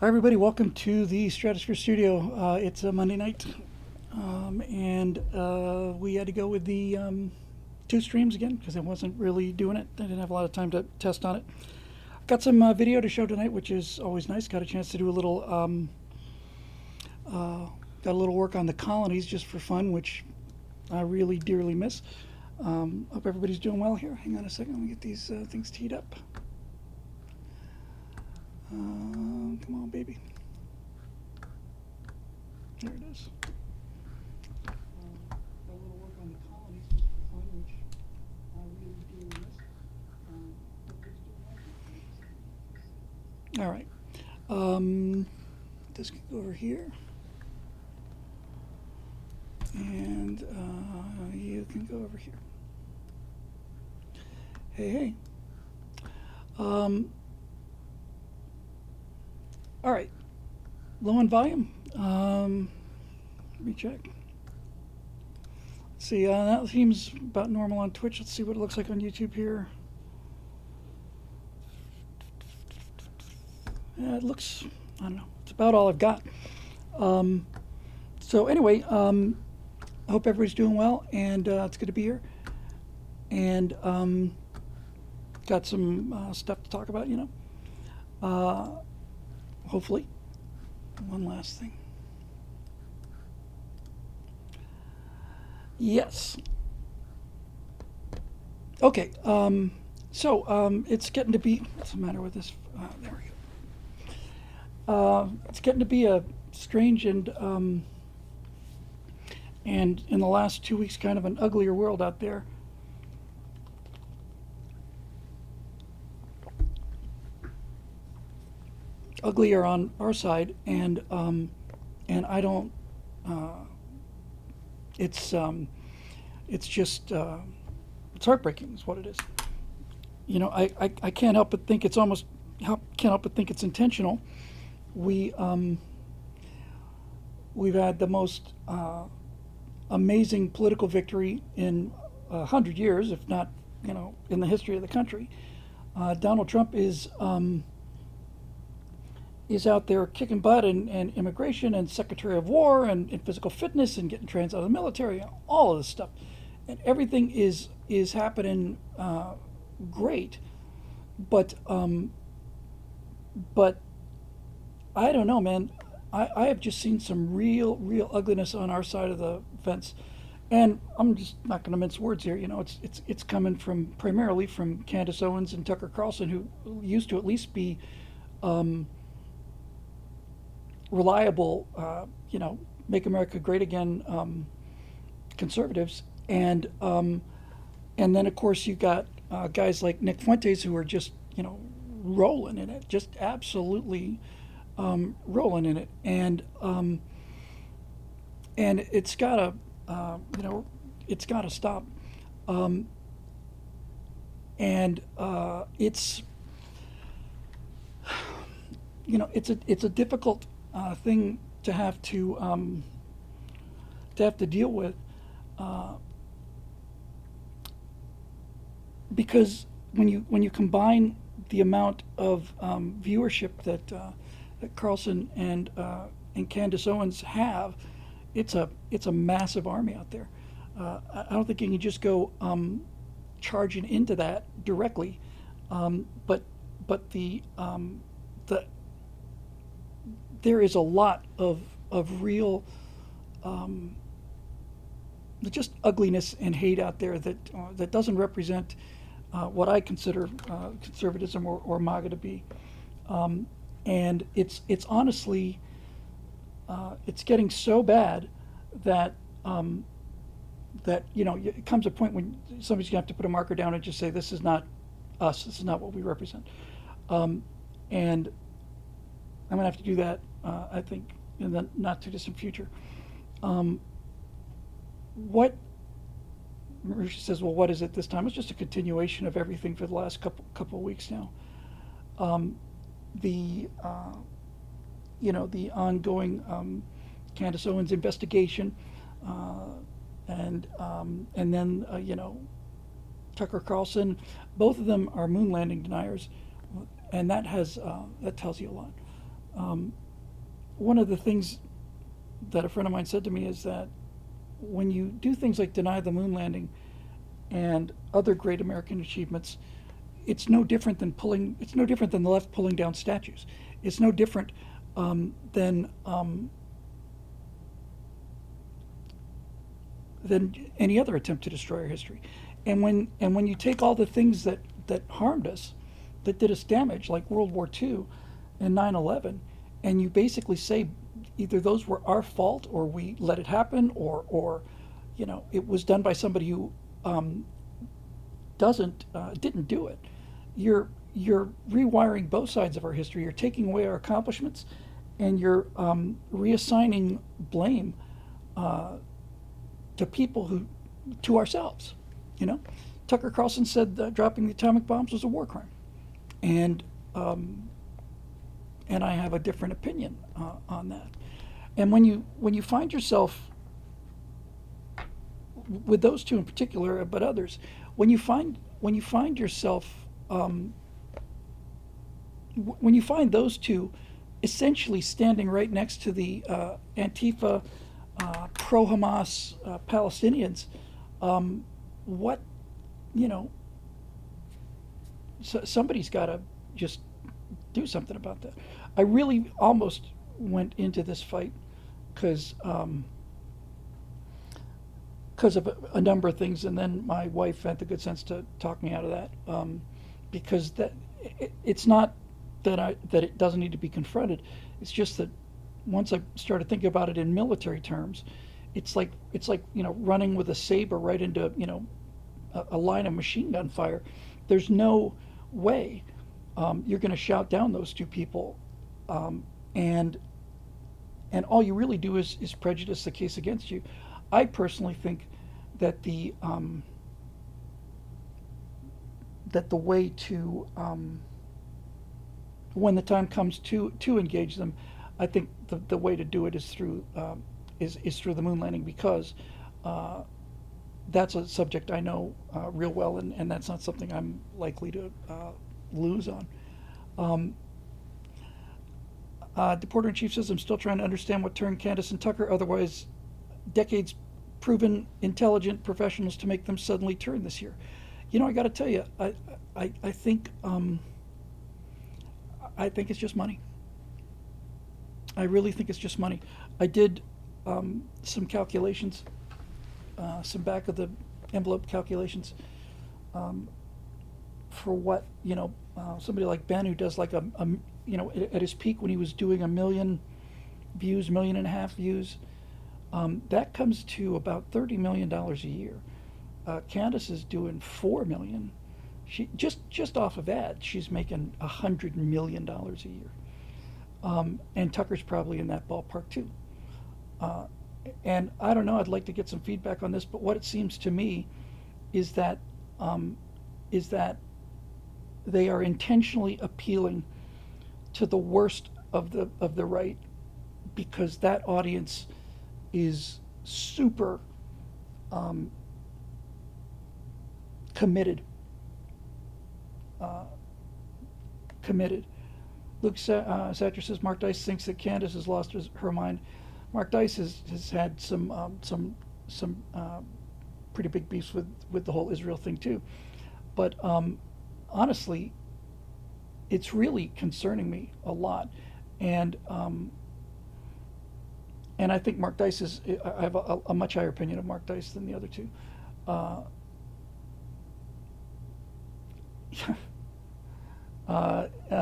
Hi, everybody. Welcome to the Stratosphere Studio. It's a Monday night, and we had to go with the two streams again because I wasn't really doing it. I didn't have a lot of time to test on it. Got some video to show tonight, which is always nice. Got a chance to do a little, got a little work on the colonies just for fun, which I really dearly miss. Hope everybody's doing well here. Hang on a second. Let me get these things teed up. Come on, baby. There it is. Got a little work on the colonies just for fun, which I really do miss. All right. This can go over here. And you can go over here. Hey, hey. All right. Low on volume. Let me check. Let's see, that seems about normal on Twitch. Let's see what it looks like on YouTube here. Yeah, it looks, I don't know, it's about all I've got. So anyway, I hope everybody's doing well, and it's good to be here. And got some stuff to talk about, hopefully. One last thing. Yes. Okay. It's getting to be. What's the matter with this? There we go. It's getting to be a strange and in the last 2 weeks, kind of an uglier world out there. Uglier on our side, and I don't. It's just it's heartbreaking. Is what it is. I can't help but think it's almost can't help but think it's intentional. We've had the most amazing political victory in 100 years, if not in the history of the country. Donald Trump is out there kicking butt and immigration and Secretary of War and physical fitness and getting trans out of the military, all of this stuff, and everything is happening great, but I don't know, man. I have just seen some real ugliness on our side of the fence, and I'm just not going to mince words here. It's coming from primarily from Candace Owens and Tucker Carlson, who used to at least be reliable, make America great again, conservatives, and then of course you got guys like Nick Fuentes who are just rolling in it, just absolutely rolling in it, and it's gotta it's gotta stop, and it's it's a difficult thing to have to deal with, because when you combine the amount of viewership that Carlson and Candace Owens have, it's a massive army out there. I don't think you can just go charging into that directly, but the there is a lot of real just ugliness and hate out there that doesn't represent what I consider conservatism or MAGA to be, and it's honestly it's getting so bad that it comes a point when somebody's gonna have to put a marker down and just say, this is not us, this is not what we represent, and I'm gonna have to do that, I think, in the not too distant future. What Marisha says, well, what is it this time? It's just a continuation of everything for the last couple of weeks now. The the ongoing Candace Owens investigation, and then Tucker Carlson, both of them are moon landing deniers, and that tells you a lot. One of the things that a friend of mine said to me is that when you do things like deny the moon landing and other great American achievements, it's no different than the left pulling down statues. It's no different than any other attempt to destroy our history. And when you take all the things that harmed us, that did us damage, like World War II and 9/11, and you basically say either those were our fault or we let it happen, or it was done by somebody who doesn't didn't do it. You're rewiring both sides of our history. You're taking away our accomplishments, and you're reassigning blame to people to ourselves. You know, Tucker Carlson said that dropping the atomic bombs was a war crime, and and I have a different opinion on that. And when you find yourself with those two in particular, but others, when you find yourself when you find those two essentially standing right next to the Antifa, pro-Hamas Palestinians, what you know, somebody's got to just do something about that. I really almost went into this fight because of a number of things, and then my wife had the good sense to talk me out of that. Because it's not that it doesn't need to be confronted. It's just that once I started thinking about it in military terms, it's like running with a saber right into a line of machine gun fire. There's no way you're going to shout down those two people, and all you really do is prejudice the case against you. I personally think that the way to when the time comes to engage them, I think the way to do it is through through the moon landing, because that's a subject I know real well, and that's not something I'm likely to lose on. Deporter-in-Chief says, I'm still trying to understand what turned Candace and Tucker, otherwise decades proven intelligent professionals, to make them suddenly turn this year. I got to tell you, I think it's just money. I really think it's just money. I did some calculations, some back of the envelope calculations, for what somebody like Ben, who does like at his peak when he was doing 1 million views, 1.5 million views, that comes to about $30 million a year. Candace is doing 4 million. She just off of ads, she's making $100 million a year. And Tucker's probably in that ballpark too. And I don't know. I'd like to get some feedback on this, but what it seems to me is that they are intentionally appealing to the worst of the right, because that audience is super committed. Luke Satcher says Mark Dice thinks that Candace has lost her mind. Mark Dice has had some pretty big beefs with the whole Israel thing too. But honestly, it's really concerning me a lot, and I think Mark Dice is. I have a much higher opinion of Mark Dice than the other two.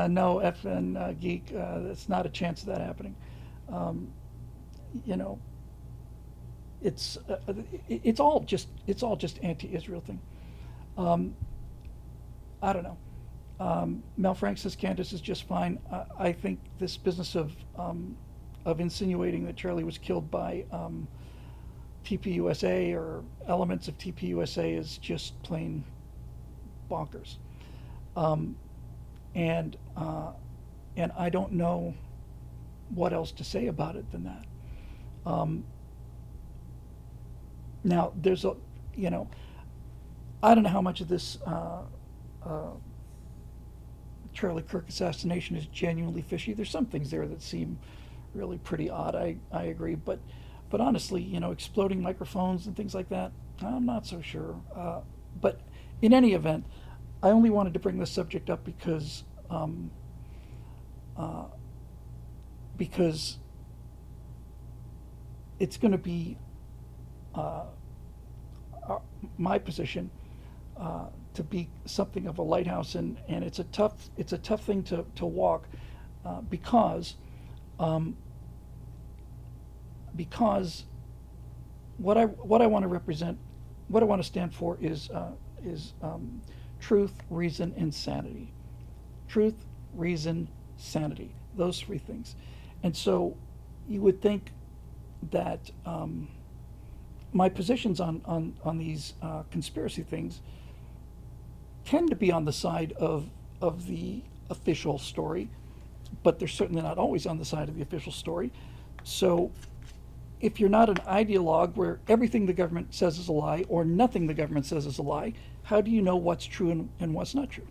No, FN geek. That's not a chance of that happening. It's all just anti-Israel thing. I don't know. Mel Frank says Candace is just fine. I think this business of insinuating that Charlie was killed by TPUSA or elements of TPUSA is just plain bonkers. And I don't know what else to say about it than that. Now there's I don't know how much of this Charlie Kirk assassination is genuinely fishy. There's some things there that seem really pretty odd. I agree, but honestly, exploding microphones and things like that, I'm not so sure. But in any event, I only wanted to bring this subject up because it's going to be uh, my position to be something of a lighthouse, and it's a tough thing to walk because um, because what I want to represent, what I want to stand for is truth, reason, and sanity. Truth, reason, sanity. Those three things. And so you would think that my positions on these conspiracy things tend to be on the side of the official story, but they're certainly not always on the side of the official story. So if you're not an ideologue where everything the government says is a lie or nothing the government says is a lie, how do you know what's true and what's not true?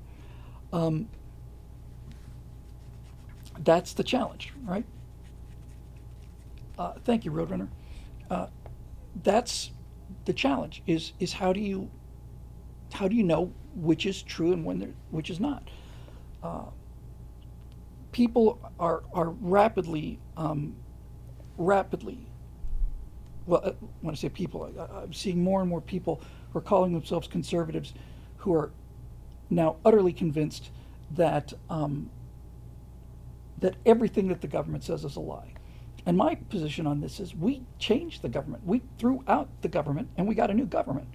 Um, that's the challenge, right? Thank you, Roadrunner. Uh, that's the challenge. Is how do you know which is true and which is not? Uh, People are rapidly. Well, when I say people, I'm seeing more and more people who are calling themselves conservatives, who are now utterly convinced that that everything that the government says is a lie. And my position on this is we changed the government. We threw out the government and we got a new government.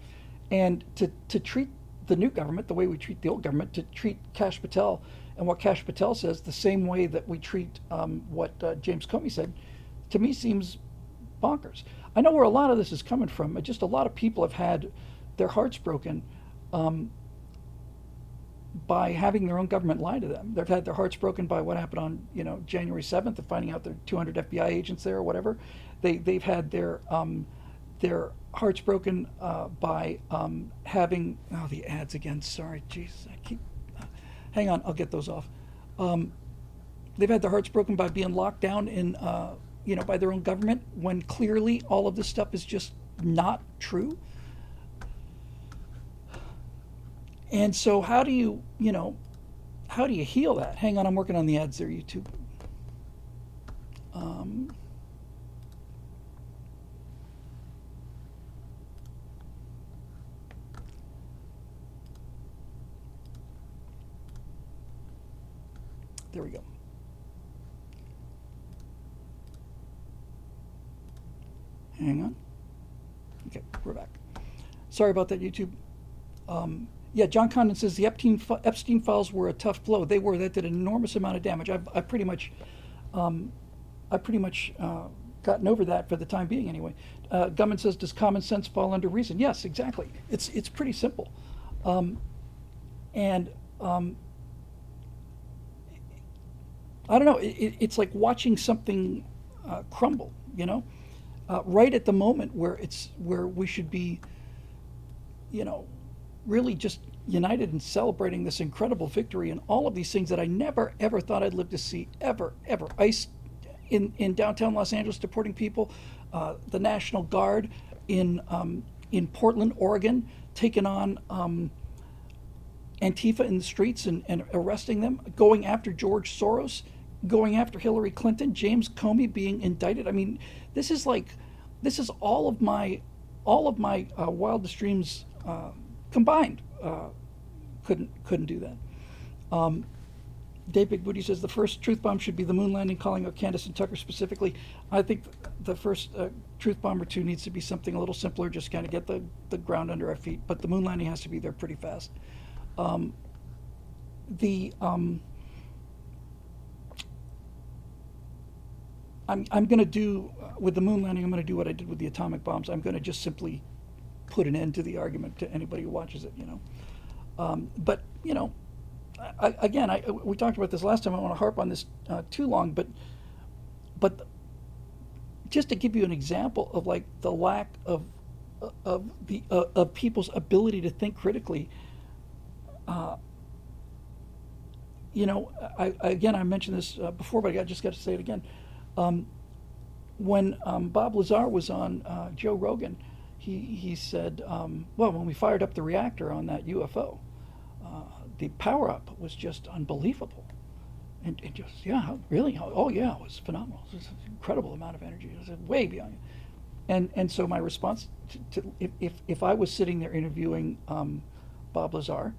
And to treat the new government the way we treat the old government, to treat Kash Patel and what Kash Patel says the same way that we treat what James Comey said, to me seems bonkers. I know where a lot of this is coming from. Just a lot of people have had their hearts broken um, by having their own government lie to them. They've had their hearts broken by what happened on January 7th, of finding out there are 200 FBI agents there or whatever. They've had their hearts broken by having the ads again. Sorry, Jesus, I keep. Hang on, I'll get those off. Um, they've had their hearts broken by being locked down in by their own government when clearly all of this stuff is just not true. And so how do you heal that? Hang on, I'm working on the ads there, YouTube. Um, there we go. Hang on. Okay, we're back. Sorry about that, YouTube. Yeah, John Condon says the Epstein files were a tough blow. They were. That did an enormous amount of damage. I've pretty much, gotten over that for the time being, anyway. Gumman says, does common sense fall under reason? Yes, exactly. It's pretty simple, and I don't know. It's like watching something crumble. Right at the moment where we should be, you know, really just united and celebrating this incredible victory and all of these things that I never ever thought I'd live to see ever. ICE in downtown Los Angeles deporting people, the National Guard in Portland, Oregon, taking on Antifa in the streets and arresting them, going after George Soros, going after Hillary Clinton, James Comey being indicted. I mean, this is all of my wildest dreams combined. Couldn't do that. Dave Big Booty says the first truth bomb should be the moon landing, calling out Candace and Tucker specifically. I think the first truth bomb or two needs to be something a little simpler, just kind of get the ground under our feet. But the moon landing has to be there pretty fast. The I'm going to do with the moon landing. I'm going to do what I did with the atomic bombs. I'm going to just simply put an end to the argument to anybody who watches it. But we talked about this last time. I don't want to harp on this too long, but just to give you an example of like the lack of people's ability to think critically. you know, again, I mentioned this before, but I just got to say it again. Um, when Bob Lazar was on Joe Rogan, he said, well, when we fired up the reactor on that UFO, the power up was just unbelievable. And just, yeah, really? Oh, yeah, it was phenomenal. It was an incredible amount of energy. It was way beyond. And so my response to if I was sitting there interviewing Bob Lazar,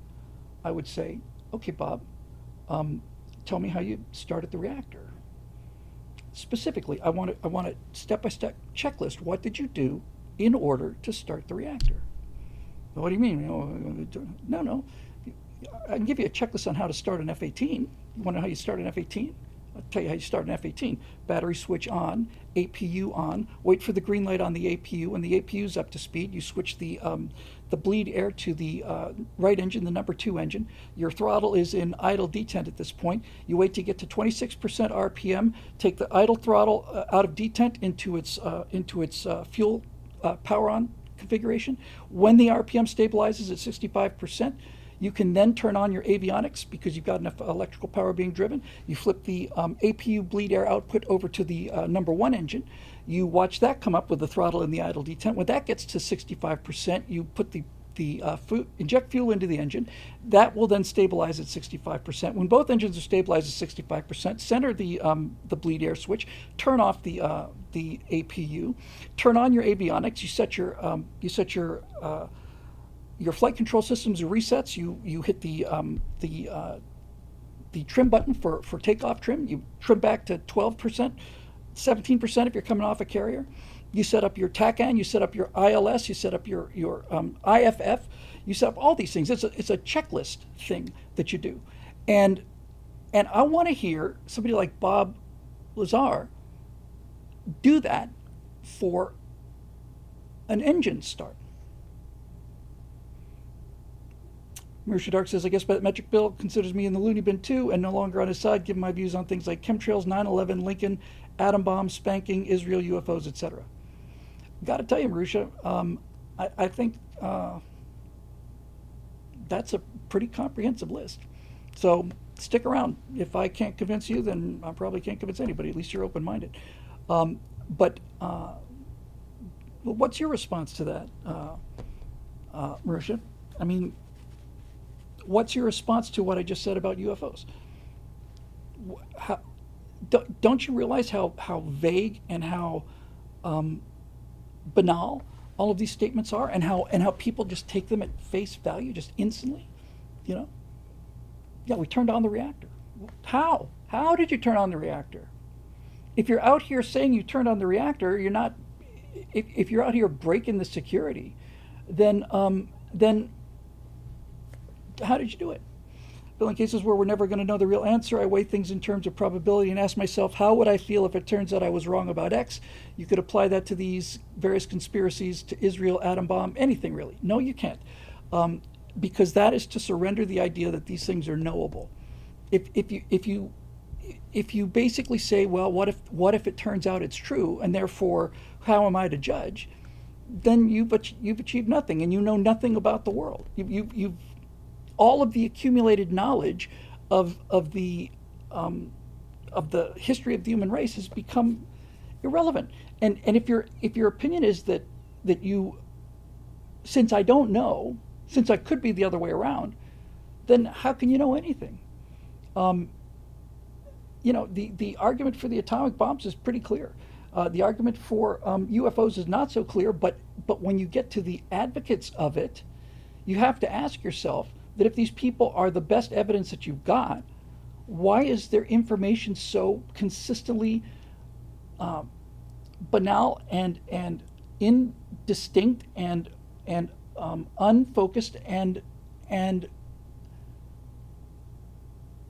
I would say, okay, Bob, tell me how you started the reactor. Specifically, I want a step-by-step checklist. What did you do in order to start the reactor? What do you mean? No. I can give you a checklist on how to start an F-18. You want to know how you start an F-18? I'll tell you how you start an F-18. Battery switch on, APU on, wait for the green light on the APU. When the APU's up to speed, you switch the bleed air to the right engine, the number 2 engine. Your throttle is in idle detent at this point. You wait to get to 26% RPM, take the idle throttle out of detent into its fuel power on configuration. When the RPM stabilizes at 65%, you can then turn on your avionics because you've got enough electrical power being driven. You flip the APU bleed air output over to the number 1 engine. You watch that come up with the throttle and the idle detent. When that gets to 65%, you put the inject fuel into the engine. That will then stabilize at 65%. When both engines are stabilized at 65%, center the bleed air switch, turn off the APU, turn on your avionics. You set your flight control systems are resets. You hit the trim button for takeoff trim. You trim back to 12%, 17% if you're coming off a carrier. You set up your TACAN. You set up your ILS. You set up your IFF. You set up all these things. It's a checklist thing that you do, and I want to hear somebody like Bob Lazar do that for an engine start. Marisha Dark says, I guess Metric Bill considers me in the loony bin too and no longer on his side, given my views on things like chemtrails, 9/11, Lincoln, atom bombs, spanking, Israel, UFOs, etc. Got to tell you, Marisha, I think that's a pretty comprehensive list. So stick around. If I can't convince you, then I probably can't convince anybody. At least you're open-minded. But what's your response to that, Marisha? I mean, what's your response to what I just said about UFOs? Don't you realize how vague and how banal all of these statements are, and how people just take them at face value, just instantly? You know? Yeah, we turned on the reactor. How? How did you turn on the reactor? If you're out here saying you turned on the reactor, you're not. If you're out here breaking the security, then how did you do it? Bill, in cases where we're never going to know the real answer, I weigh things in terms of probability and ask myself, how would I feel if it turns out I was wrong about X? You could apply that to these various conspiracies, to Israel, atom bomb, anything really. No, you can't. Because that is to surrender the idea that these things are knowable. If you basically say, well, what if it turns out it's true, and therefore, how am I to judge? Then you've achieved nothing, and you know nothing about the world. You've all of the accumulated knowledge of the history of the human race has become irrelevant. And if your opinion is that you, since I don't know, since I could be the other way around, then how can you know anything? The argument for the atomic bombs is pretty clear. The argument for UFOs is not so clear, but when you get to the advocates of it, you have to ask yourself that if these people are the best evidence that you've got, why is their information so consistently banal and indistinct and unfocused and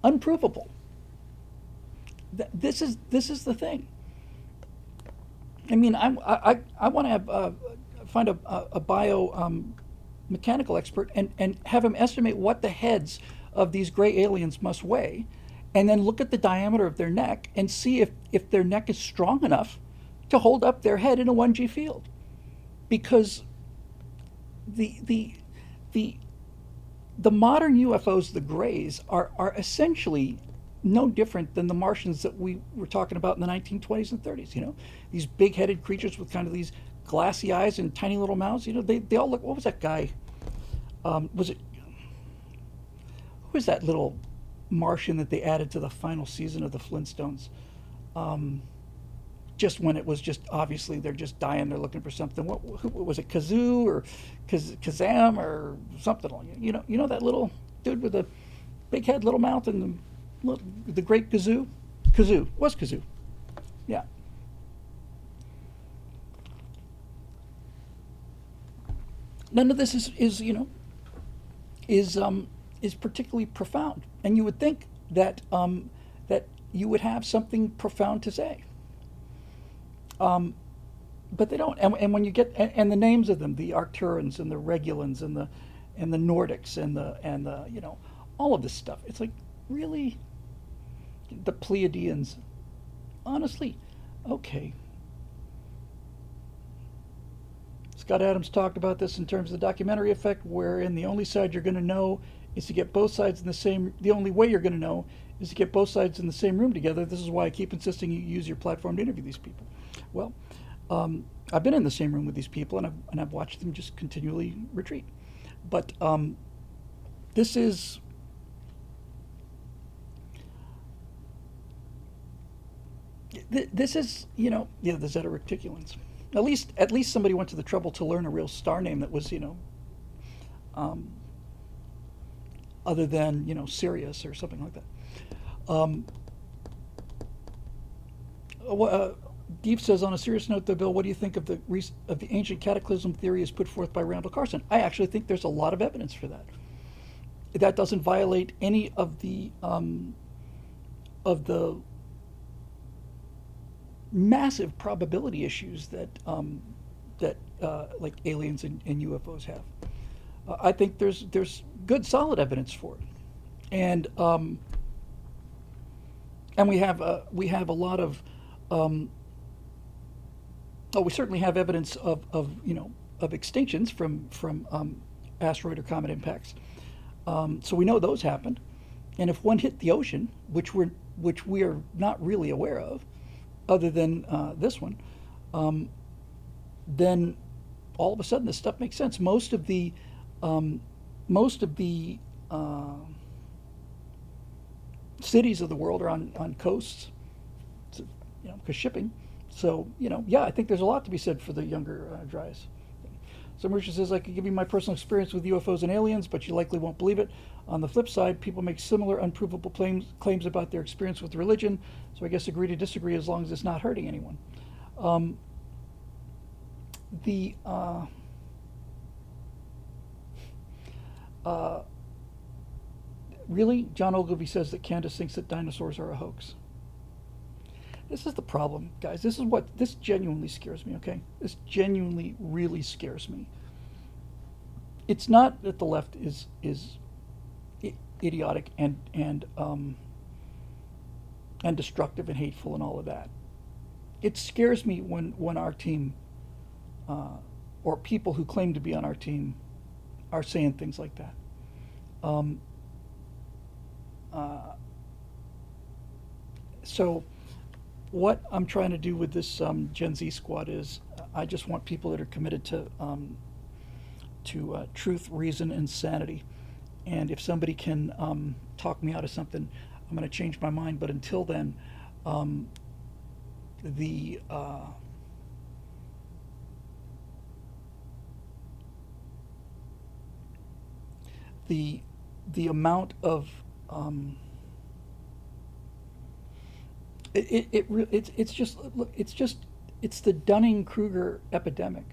unprovable? This is the thing. I mean, I want to find a bio mechanical expert and have him estimate what the heads of these gray aliens must weigh, and then look at the diameter of their neck and see if their neck is strong enough to hold up their head in a 1G field. Because the the modern UFOs, the grays, are essentially no different than the Martians that we were talking about in the 1920s and 30s. You know, these big-headed creatures with kind of these glassy eyes and tiny little mouths. You know, they all look. What was that guy? Was it who was that little Martian that they added to the final season of the Flintstones? Just when it was just obviously they're just dying, they're looking for something. Who was it? Kazoo or Kazam or something? You know that little dude with the big head, little mouth, and the great Kazoo. Kazoo was Kazoo. Yeah. None of this is is particularly profound, and you would think that that you would have something profound to say. But they don't. And when you get and the names of them, the Arcturans and the Regulans and the Nordics and the all of this stuff. It's like, really, the Pleiadians. Honestly, okay. Scott Adams talked about this in terms of the documentary effect, wherein the only side you're going to know is to get both sides in the same. The only way you're going to know is to get both sides in the same room together. This is why I keep insisting you use your platform to interview these people. Well, I've been in the same room with these people, and I've watched them just continually retreat. But this is the Zeta Reticulans. At least somebody went to the trouble to learn a real star name that was other than Sirius or something like that. Deep says, on a serious note, though, Bill, what do you think of the ancient cataclysm theory as put forth by Randall Carlson? I actually think there's a lot of evidence for that. That doesn't violate any of the massive probability issues that like aliens and UFOs have. I think there's good solid evidence for it, and we have a lot of we certainly have evidence of extinctions from asteroid or comet impacts. So we know those happened, and if one hit the ocean, which we are not really aware of, other than this one, then all of a sudden this stuff makes sense. Most of the cities of the world are on coasts, because shipping. So I think there's a lot to be said for the younger Dryas. So Marisha says, I could give you my personal experience with UFOs and aliens, but you likely won't believe it. On the flip side, people make similar unprovable claims about their experience with religion, so I guess agree to disagree as long as it's not hurting anyone. Really, John Ogilvy says that Candace thinks that dinosaurs are a hoax. This is the problem, guys. This genuinely scares me, okay? This genuinely really scares me. It's not that the left is idiotic and destructive and hateful and all of that. It scares me when our team or people who claim to be on our team are saying things like that. So what I'm trying to do with this Gen Z squad is I just want people that are committed to truth, reason, and sanity. And if somebody can talk me out of something, I'm going to change my mind. But until then, the amount of it's the Dunning-Kruger epidemic.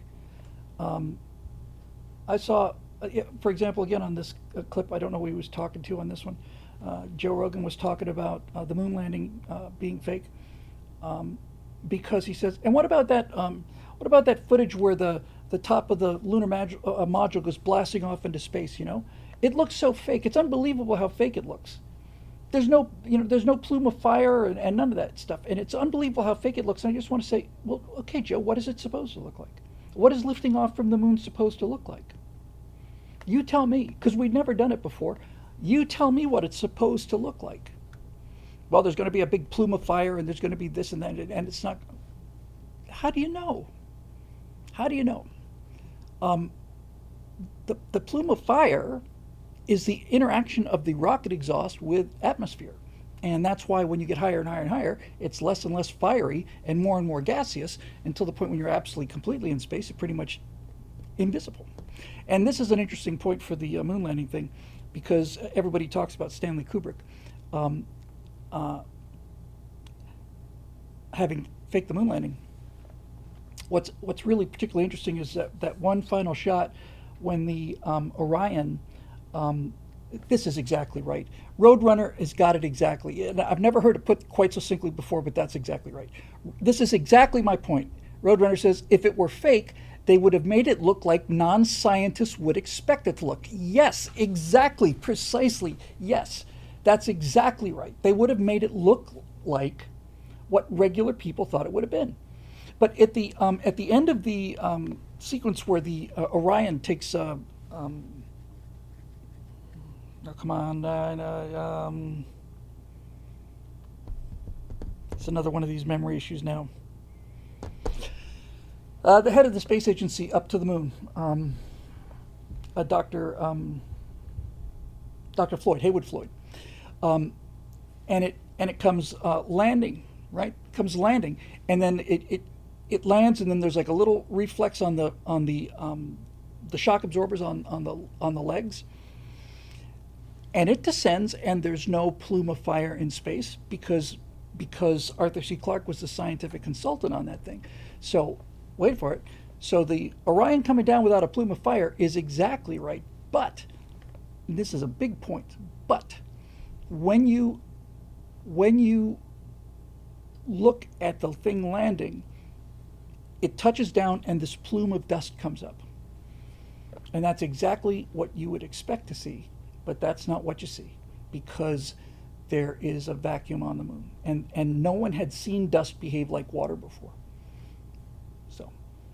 I saw, for example, again on this clip, I don't know who he was talking to on this one. Joe Rogan was talking about the moon landing being fake, because he says, and what about that? What about that footage where the top of the lunar module goes blasting off into space? It looks so fake. It's unbelievable how fake it looks. There's no plume of fire and none of that stuff. And it's unbelievable how fake it looks. And I just want to say, well, okay, Joe, what is it supposed to look like? What is lifting off from the moon supposed to look like? You tell me, because we've never done it before. You tell me what it's supposed to look like. Well, there's going to be a big plume of fire, and there's going to be this and that, and it's not. How do you know? How do you know? Um, the plume of fire is the interaction of the rocket exhaust with atmosphere. And that's why when you get higher and higher and higher, it's less and less fiery and more gaseous until the point when you're absolutely completely in space, it's pretty much invisible. And this is an interesting point for the moon landing thing, because everybody talks about Stanley Kubrick um, uh, having faked the moon landing. What's really particularly interesting is that one final shot when the Orion, um, this is exactly right. Roadrunner has got it exactly. And I've never heard it put quite so simply before, but that's exactly right. This is exactly my point. Roadrunner says if it were fake, they would have made it look like non-scientists would expect it to look. Yes, exactly, precisely. Yes, that's exactly right. They would have made it look like what regular people thought it would have been. But at the end of the sequence where the Orion takes, oh, come on, it's another one of these memory issues now. The head of the space agency up to the moon, Dr. Dr. Floyd, Haywood Floyd, and it comes landing, right? It comes landing, and then it lands, and then there's like a little reflex on the shock absorbers on the legs, and it descends, and there's no plume of fire in space because Arthur C. Clarke was the scientific consultant on that thing. So wait for it. So the Orion coming down without a plume of fire is exactly right, but this is a big point. But when you look at the thing landing, it touches down and this plume of dust comes up. And that's exactly what you would expect to see, but that's not what you see, because there is a vacuum on the moon. And no one had seen dust behave like water before. So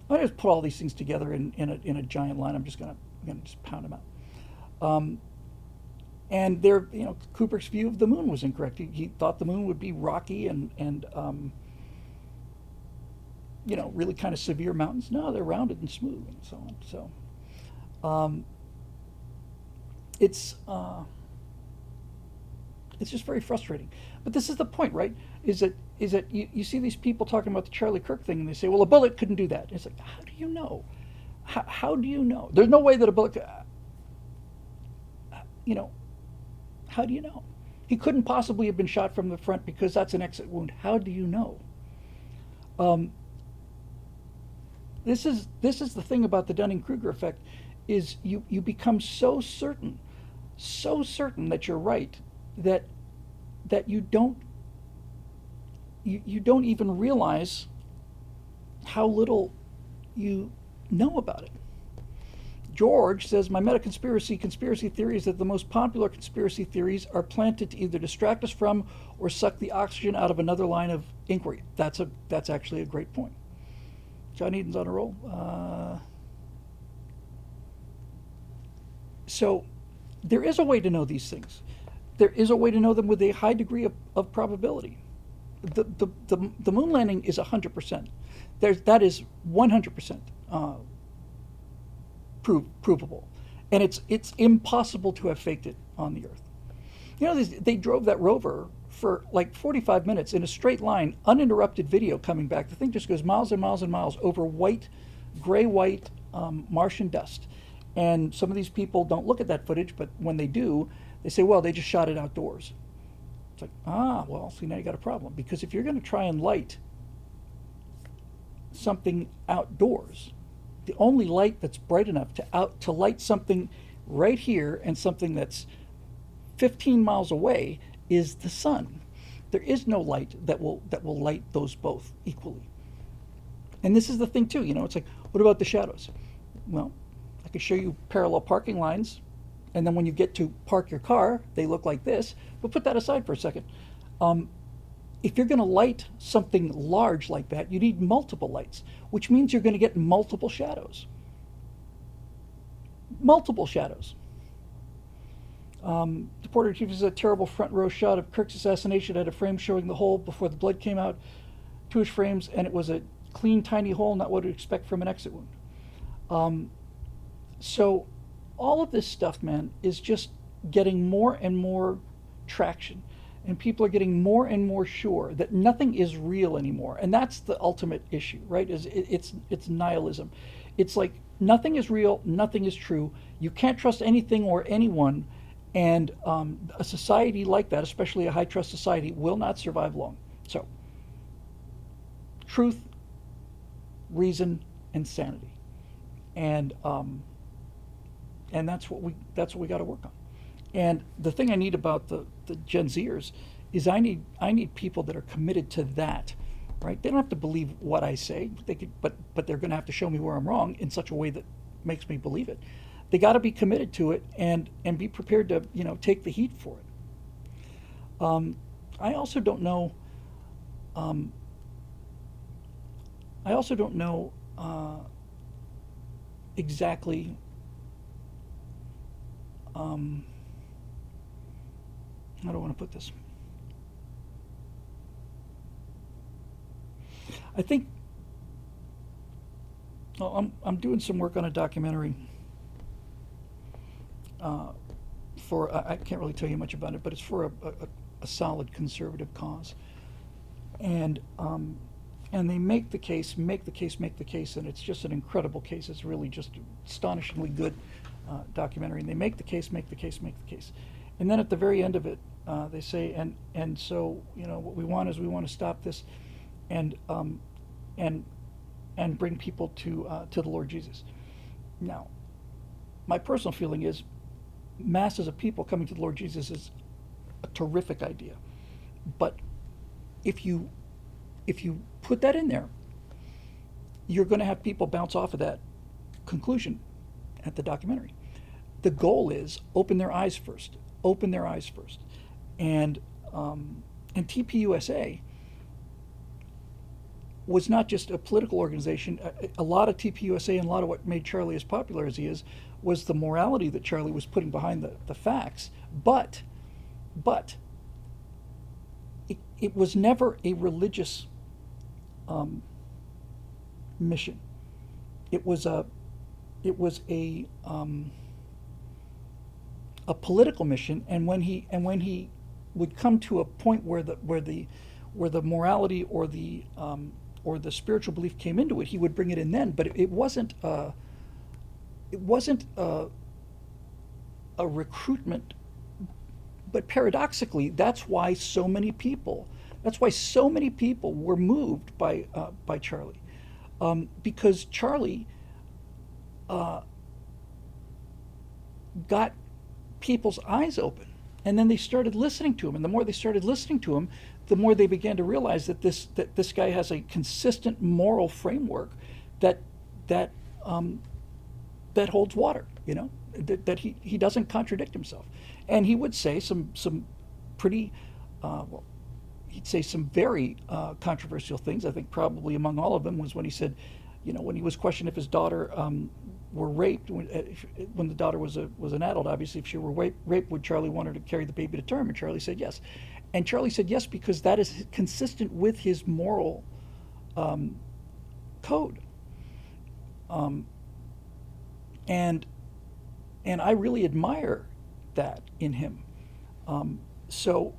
I just put all these things together in a giant line. I'm gonna just pound them out. And there, Kubrick's view of the moon was incorrect. He thought the moon would be rocky and really kind of severe mountains. No, they're rounded and smooth and so on. So it's just very frustrating. But this is the point, right? Is that you see these people talking about the Charlie Kirk thing, and they say, well, a bullet couldn't do that. It's like, how do you know? How do you know? There's no way that a bullet could, how do you know? He couldn't possibly have been shot from the front because that's an exit wound. How do you know? This is the thing about the Dunning-Kruger effect, is you become so certain that you're right that you don't even realize how little you know about it. George says, my conspiracy theory is that the most popular conspiracy theories are planted to either distract us from or suck the oxygen out of another line of inquiry. That's actually a great point. John Eden's on a roll. So there is a way to know these things. There is a way to know them with a high degree of probability. The moon landing is 100%. That is 100% provable, and it's impossible to have faked it on the Earth. They drove that rover for like 45 minutes in a straight line, uninterrupted video coming back. The thing just goes miles and miles and miles over gray-white Martian dust. And some of these people don't look at that footage, but when they do, they say, well, they just shot it outdoors. It's like, well, see, now you got a problem. Because if you're going to try and light something outdoors, the only light that's bright enough to light something right here and something that's 15 miles away is the sun. There is no light that will light those both equally. And this is the thing too, it's like, what about the shadows? Well, I could show you parallel parking lines, and then when you get to park your car, they look like this. But put that aside for a second. If you're going to light something large like that, you need multiple lights, which means you're going to get multiple shadows. multiple shadows. The Porter Chief is a terrible front row shot of Kirk's assassination at a frame showing the hole before the blood came out, 2-ish frames, and it was a clean, tiny hole, not what you'd expect from an exit wound. So all of this stuff, man, is just getting more and more traction. And people are getting more and more sure that nothing is real anymore. And that's the ultimate issue, right? It's nihilism. It's like nothing is real, nothing is true. You can't trust anything or anyone. And a society like that, especially a high trust society, will not survive long. So, truth, reason, and sanity, and that's what we got to work on. And the thing I need about the Gen Zers is I need people that are committed to that, right? They don't have to believe what I say, but they're going to have to show me where I'm wrong in such a way that makes me believe it. They got to be committed to it and be prepared to take the heat for it. I also don't know. Exactly. How do I want to put this? I think I'm doing some work on a documentary. I can't really tell you much about it, but it's for a solid conservative cause, and they make the case, and it's just an incredible case. It's really just astonishingly good documentary, and they make the case, and then at the very end of it, they say, and so what we want to stop this, and bring people to the Lord Jesus. Now, my personal feeling is masses of people coming to the Lord Jesus is a terrific idea. But if you put that in there, you're going to have people bounce off of that conclusion at the documentary. The goal is open their eyes first. And TPUSA was not just a political organization. A lot of TPUSA and a lot of what made Charlie as popular as he is was the morality that Charlie was putting behind the facts. But it was never a religious mission. It was a political mission. And when he would come to a point where the morality or the spiritual belief came into it, he would bring it in then. But it wasn't a recruitment. But paradoxically, that's why so many people were moved by Charlie, because Charlie got people's eyes open, and then they started listening to him. And the more they started listening to him, the more they began to realize that this guy has a consistent moral framework that holds water. That he doesn't contradict himself. And he would say some pretty he'd say some very controversial things. I think probably among all of them was when he said, when he was questioned if his daughter were raped, when the daughter was an adult, obviously, if she were raped, would Charlie want her to carry the baby to term? And Charlie said yes. And Charlie said yes because that is consistent with his moral code. And I really admire that in him. So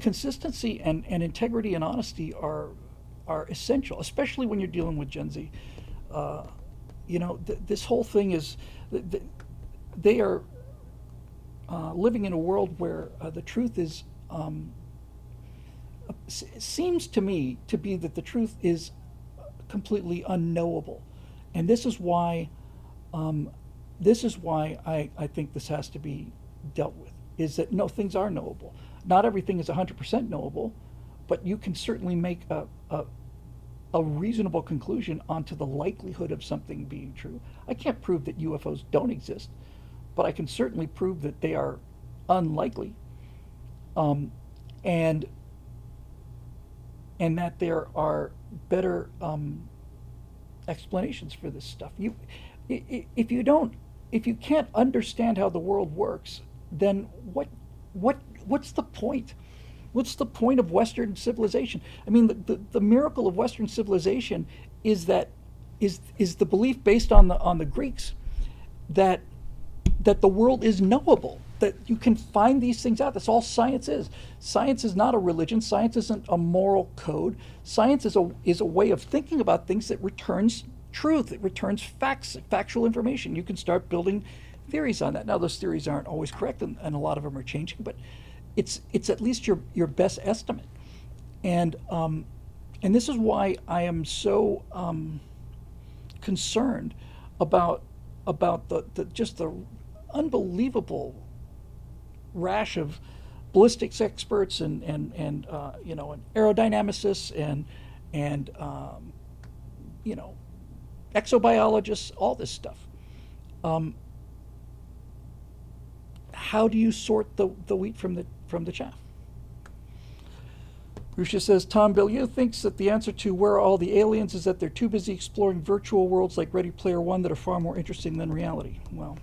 consistency and integrity and honesty are essential, especially when you're dealing with Gen Z. This whole thing is, they are living in a world where the truth is, seems to me to be that the truth is completely unknowable. And this is why I think this has to be dealt with, is that no, things are knowable. Not everything is 100% knowable, but you can certainly make a reasonable conclusion onto the likelihood of something being true. I can't prove that UFOs don't exist, but I can certainly prove that they are unlikely, and that there are better explanations for this stuff. If you don't if you can't understand how the world works, then what's the point? What's the point of Western civilization? I mean, the miracle of Western civilization is that is the belief based on the Greeks that the world is knowable, that you can find these things out. That's all science is. Science is not a religion. Science isn't a moral code. Science is a way of thinking about things that returns truth. It returns facts, factual information. You can start building theories on that. Now, those theories aren't always correct, and a lot of them are changing, but it's at least your best estimate. And this is why I am so concerned about the just the unbelievable rash of ballistics experts and and aerodynamicists and exobiologists, all this stuff. How do you sort the wheat from the chaff? Rusha says, Tom Bellieu thinks that the answer to where are all the aliens is that they're too busy exploring virtual worlds like Ready Player One that are far more interesting than reality. Well,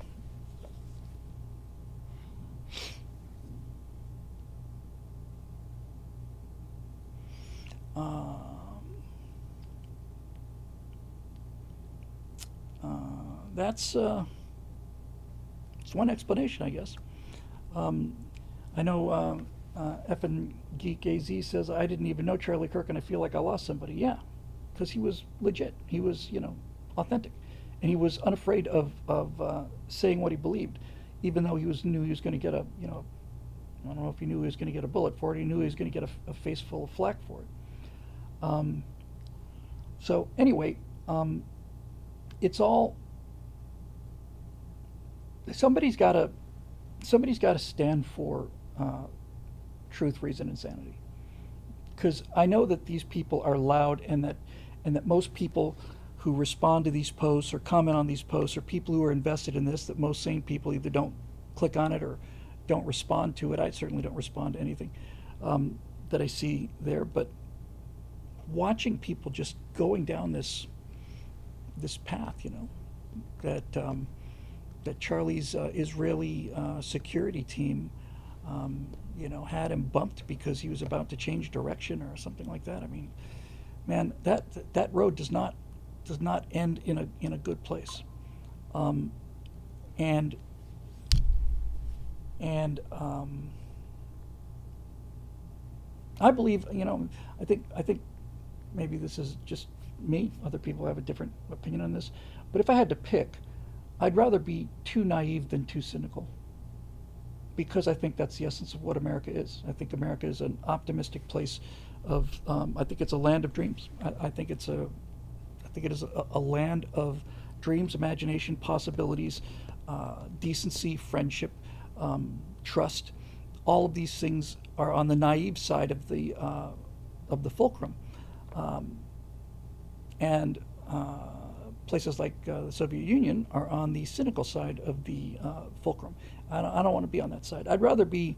that's it's one explanation, I guess. I know Effin Geek AZ says, I didn't even know Charlie Kirk and I feel like I lost somebody. Yeah, because he was legit. He was, authentic. And he was unafraid of saying what he believed, even though knew he was going to get I don't know if he knew he was going to get a bullet for it. He knew he was going to get a face full of flack for it. So anyway, it's all, somebody's got to stand for truth, reason, and sanity. Because I know that these people are loud, and that most people who respond to these posts or comment on these posts are people who are invested in this, that most sane people either don't click on it or don't respond to it. I certainly don't respond to anything that I see there. But watching people just going down this path, that Charlie's Israeli security team had him bumped because he was about to change direction or something like that. I mean, man, that road does not end in a good place. And I believe, I think maybe this is just me. Other people have a different opinion on this. But if I had to pick, I'd rather be too naive than too cynical, because I think that's the essence of what America is. I think America is an optimistic place of, I think it's a land of dreams. I think it is a land of dreams, imagination, possibilities, decency, friendship, trust. All of these things are on the naive side of the fulcrum, and places like the Soviet Union are on the cynical side of the fulcrum. I don't want to be on that side. I'd rather be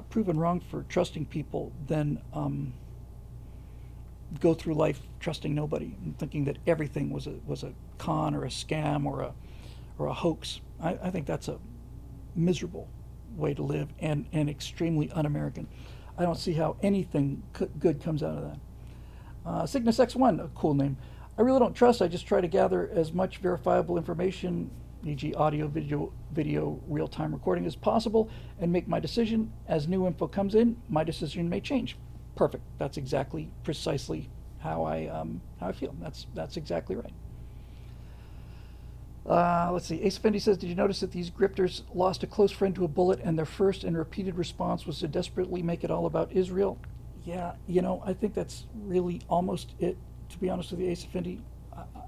proven wrong for trusting people than go through life trusting nobody and thinking that everything was a con or a scam or a hoax. I think that's a miserable way to live and extremely un-American. I don't see how anything good comes out of that. Cygnus X1, a cool name. I really don't trust. I just try to gather as much verifiable information, e.g. audio, video, real-time recording as possible, and make my decision. As new info comes in, my decision may change. Perfect. That's precisely how I feel. That's exactly right. Let's see. Ace Effendi says, did you notice that these grifters lost a close friend to a bullet, and their first and repeated response was to desperately make it all about Israel? Yeah, I think that's really almost it, to be honest with you, Ace Effendi.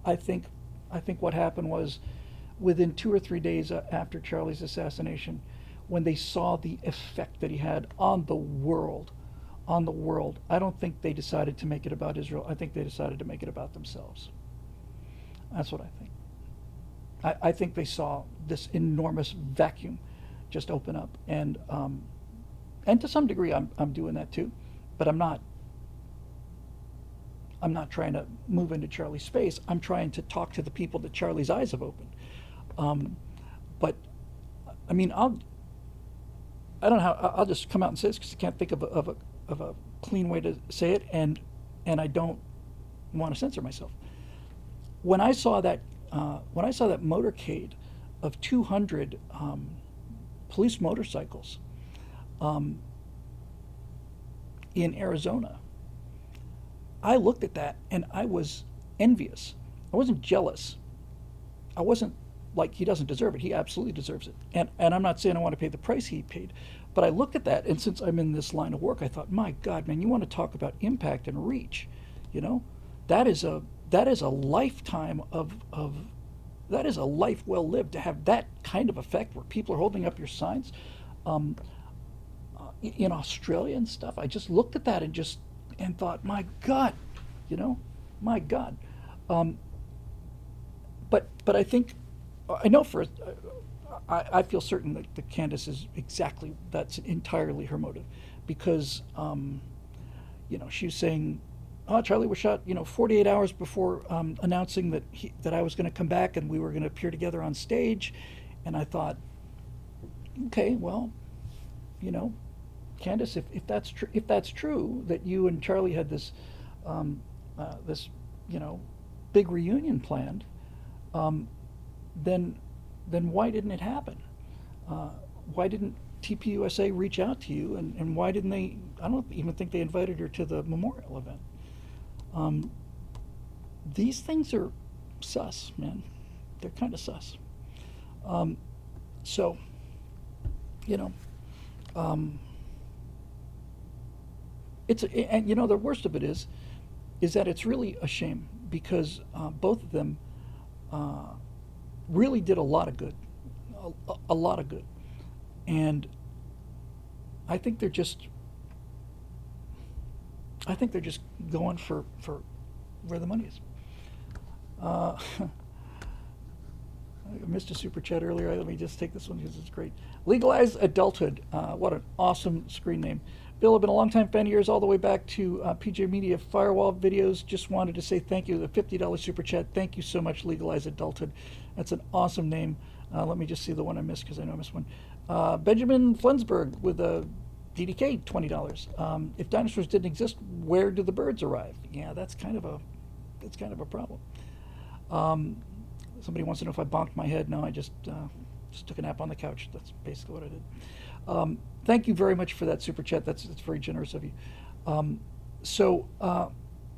I think what happened was, within 2 or 3 days after Charlie's assassination, when they saw the effect that he had on the world, I don't think they decided to make it about Israel. I think they decided to make it about themselves. That's what I think. I think they saw this enormous vacuum just open up, and to some degree I'm doing that too, but I'm not I'm not trying to move into Charlie's space. I'm trying to talk to the people that Charlie's eyes have opened. Um, but I mean, I don't know how I'll just come out and say this because I can't think of a clean way to say it, and I don't want to censor myself. When I saw that when I saw that motorcade of 200 police motorcycles um, in Arizona, I looked at that and I was envious. I wasn't jealous. I wasn't like he doesn't deserve it. He absolutely deserves it. And I'm not saying I want to pay the price he paid, but I looked at that, and since I'm in this line of work, I thought, my God, man, you want to talk about impact and reach, you know? That is a lifetime of that is a life well lived to have that kind of effect where people are holding up your signs. Um, in Australia and stuff, I just looked at that and thought, my God, you know, my God. Um, but I think I know for I feel certain that Candace is exactly that's entirely her motive, because she was saying, "Oh, Charlie was shot, 48 hours before announcing that I was going to come back and we were going to appear together on stage," and I thought, okay, well, you know, Candace, if that's true that you and Charlie had this you know big reunion planned, um, then why didn't it happen? Uh, why didn't TPUSA reach out to you, and why didn't they? I don't even think they invited her to the memorial event. Um, these things are sus, man. They're kind of sus. Um, so, you know, um, and the worst of it is that it's really a shame because both of them uh, really did a lot of good, a lot of good, and I think they're just going for where the money is. Uh, I missed a super chat earlier. Let me just take this one because it's great. Legalize Adulthood. What an awesome screen name. Bill, I've been a longtime fan of yours all the way back to PJ Media Firewall videos. Just wanted to say thank you. The $50 super chat. Thank you so much, Legalize Adulthood. That's an awesome name. Let me just see the one I missed because I know I missed one. Benjamin Flensburg with a DDK, $20. If dinosaurs didn't exist, where do the birds arrive? Yeah, that's kind of a problem. Somebody wants to know if I bonked my head. No, I just took a nap on the couch. That's basically what I did. Thank you very much for that super chat. That's very generous of you. So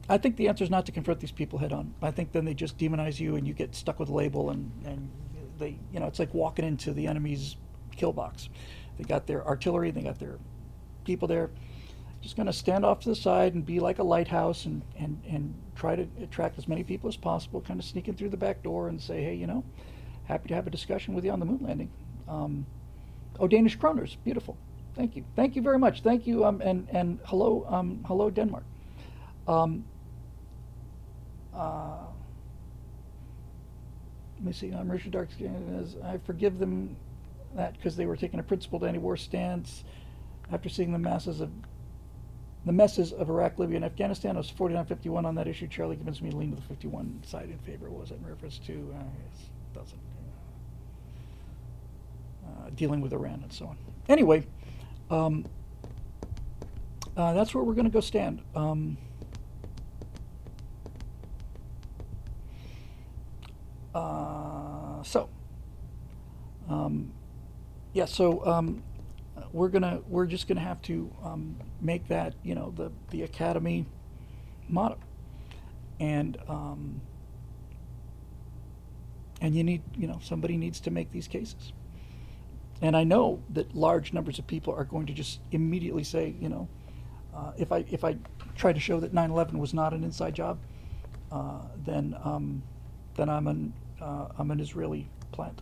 I think the answer is not to confront these people head on. I think then they just demonize you and you get stuck with a label, and they, it's like walking into the enemy's kill box. They got their artillery, they got their people there. Just going to stand off to the side and be like a lighthouse and try to attract as many people as possible, kind of sneaking through the back door and say, hey, happy to have a discussion with you on the moon landing. Danish kroners, beautiful. Thank you. Thank you very much. Thank you. And hello, Denmark. Let me see. Richard Dark says, I forgive them that because they were taking a principled anti-war stance after seeing the messes of Iraq, Libya, and Afghanistan. I was 49-51 on that issue. Charlie convinced me to lean to the 51 side in favor. What was it in reference to? Yes, doesn't. Dealing with Iran and so on. Anyway, that's where we're going to go stand. We're just gonna have to make that the Academy motto, and you need somebody needs to make these cases, and I know that large numbers of people are going to just immediately say, if I try to show that 9/11 was not an inside job, then I'm an Israeli plant.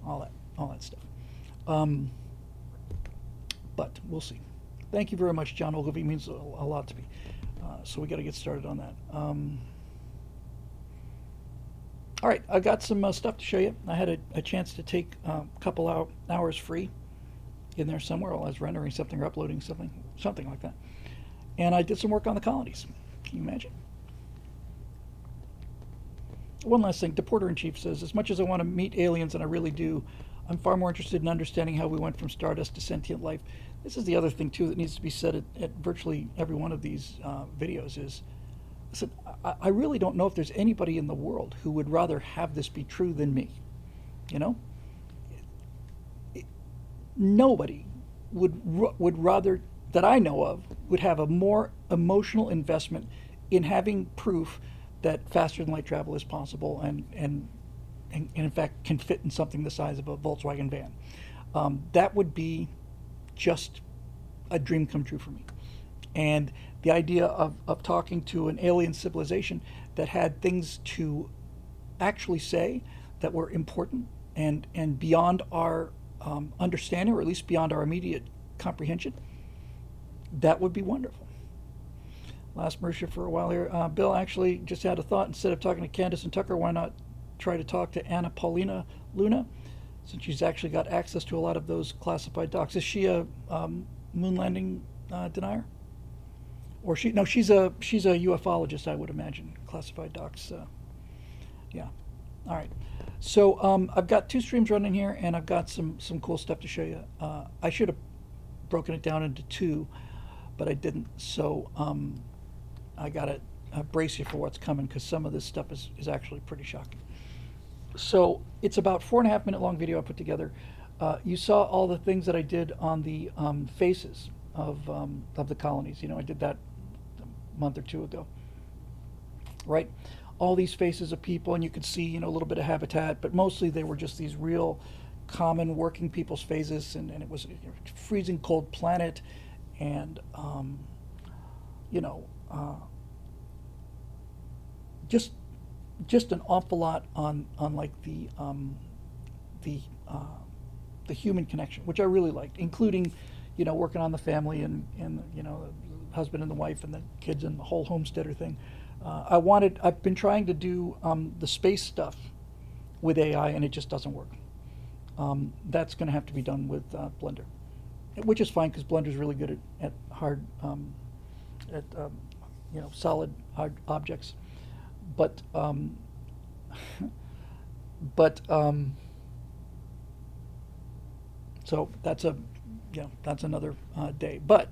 All that stuff. But we'll see. Thank you very much, John Ogilvie. Means a lot to me. So we got to get started on that. All right, I got some stuff to show you. I had a chance to take a couple hours free in there somewhere while I was rendering something or uploading something like that. And I did some work on the colonies. Can you imagine? One last thing, Deporter-in-Chief says, as much as I want to meet aliens, and I really do, I'm far more interested in understanding how we went from stardust to sentient life. This is the other thing, too, that needs to be said at virtually every one of these videos is, listen, I really don't know if there's anybody in the world who would rather have this be true than me. You know? Nobody would rather, that I know of, would have a more emotional investment in having proof that faster than light travel is possible and in fact can fit in something the size of a Volkswagen van. That would be just a dream come true for me. And the idea of talking to an alien civilization that had things to actually say that were important and beyond our understanding, or at least beyond our immediate comprehension, that would be wonderful. Last Mercia for a while here. Bill actually just had a thought. Instead of talking to Candace and Tucker, why not try to talk to Anna Paulina Luna, since she's actually got access to a lot of those classified docs. Is she a moon landing denier? Or she's a ufologist, I would imagine. Classified docs. Yeah. All right. So I've got 2 streams running here, and I've got some cool stuff to show you. I should have broken it down into 2, but I didn't. So I got to brace you for what's coming, because some of this stuff is actually pretty shocking. So it's about 4.5 minute long video I put together. You saw all the things that I did on the faces of the colonies. You know, I did that a month or 2 ago, right? All these faces of people, and you could see, you know, a little bit of habitat, but mostly they were just these real common working people's faces, and it was a freezing cold planet, and you know, just an awful lot on like the human connection, which I really liked, including, you know, working on the family and you know, the husband and the wife and the kids and the whole homesteader thing. I've been trying to do the space stuff with AI, and it just doesn't work. That's going to have to be done with Blender, which is fine, because Blender's really good at hard, you know, solid hard objects. But so that's that's another day. But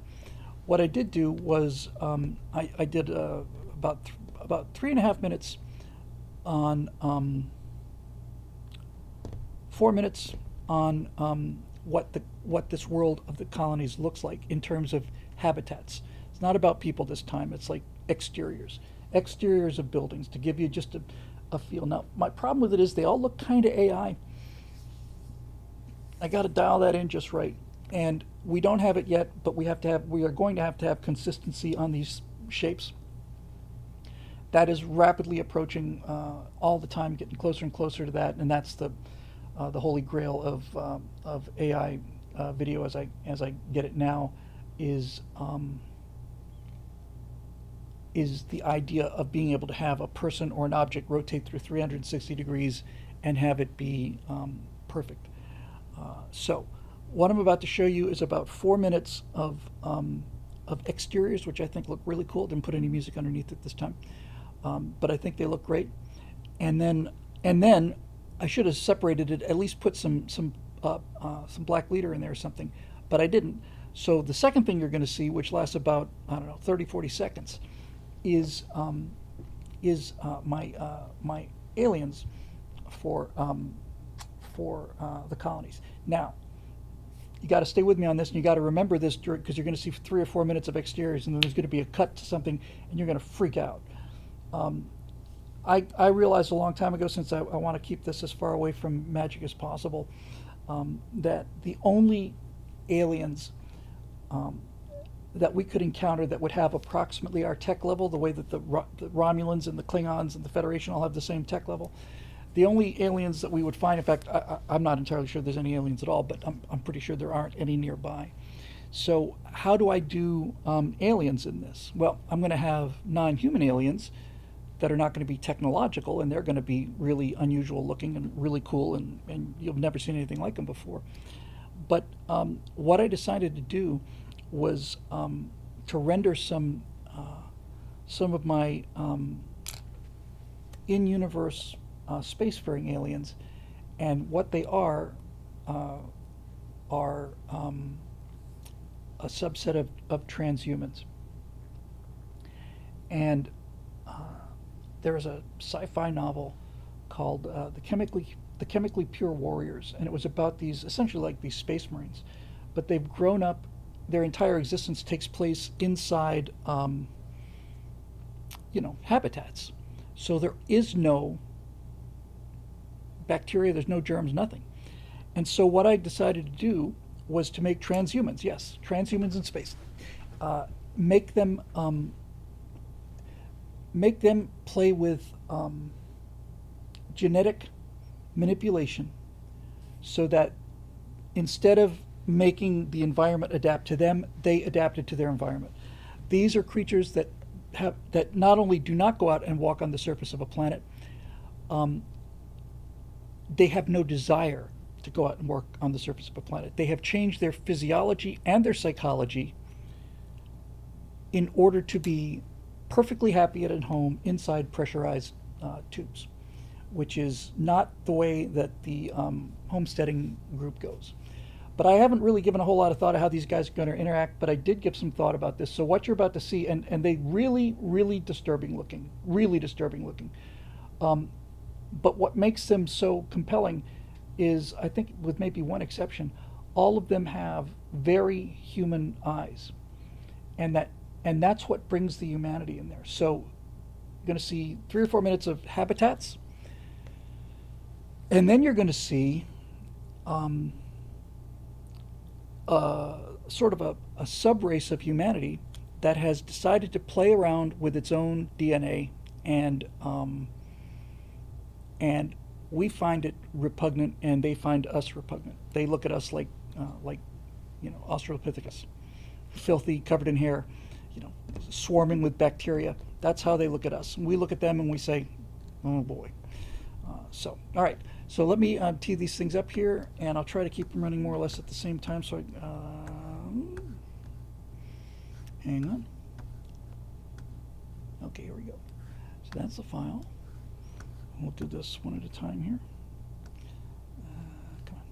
what I did do was I did about 3.5 minutes on 4 minutes on what this world of the colonies looks like in terms of habitats. It's not about people this time. It's like exteriors of buildings, to give you just a feel. Now, my problem with it is they all look kind of AI. I got to dial that in just right. And we don't have it yet, but we are going to have consistency on these shapes. That is rapidly approaching all the time, getting closer and closer to that, and that's the holy grail of AI video as I get it now, is the idea of being able to have a person or an object rotate through 360 degrees and have it be perfect. So what I'm about to show you is about 4 minutes of exteriors, which I think look really cool. Didn't put any music underneath it this time, but I think they look great. And then I should have separated it, at least put some black leader in there or something, but I didn't. So the second thing you're going to see, which lasts about, I don't know, 30, 40 seconds, is my aliens for the colonies. Now, you got to stay with me on this, and you got to remember this, because you're going to see 3 or 4 minutes of exteriors, and then there's going to be a cut to something, and you're going to freak out. I realized a long time ago, since I want to keep this as far away from magic as possible, that the only aliens that we could encounter that would have approximately our tech level, the way that the Romulans and the Klingons and the Federation all have the same tech level, the only aliens that we would find, in fact, I'm not entirely sure there's any aliens at all, but I'm pretty sure there aren't any nearby. So how do I do aliens in this? Well, I'm going to have non-human aliens that are not going to be technological, and they're going to be really unusual looking and really cool, and you've never seen anything like them before. But what I decided to do was to render some of my in-universe spacefaring aliens, and what they uh, are a subset of transhumans. And there is a sci-fi novel called the Chemically Pure Warriors, and it was about these essentially like these space marines, but they've grown up. Their entire existence takes place inside, habitats. So there is no bacteria, there's no germs, nothing. And so what I decided to do was to make transhumans. Yes, transhumans in space. Uh, make them make them play with genetic manipulation, so that instead of making the environment adapt to them, they adapted to their environment. These are creatures that not only do not go out and walk on the surface of a planet, um, they have no desire to go out and work on the surface of a planet. They have changed their physiology and their psychology in order to be perfectly happy at home inside pressurized tubes, which is not the way that the homesteading group goes. But I haven't really given a whole lot of thought of how these guys are going to interact, but I did give some thought about this. So what you're about to see, and they really, really disturbing looking, really disturbing looking. Um, but what makes them so compelling is, I think, with maybe one exception, all of them have very human eyes, and that's what brings the humanity in there. So you're going to see 3 or 4 minutes of habitats, and then you're going to see um, sort of a sub race of humanity that has decided to play around with its own DNA, and we find it repugnant, and they find us repugnant. They look at us like Australopithecus, filthy, covered in hair, swarming with bacteria. That's how they look at us. And we look at them and we say, "Oh boy." All right. So let me tee these things up here, and I'll try to keep them running more or less at the same time. So hang on. Okay, here we go. So that's the file. We'll do this one at a time here. Come on.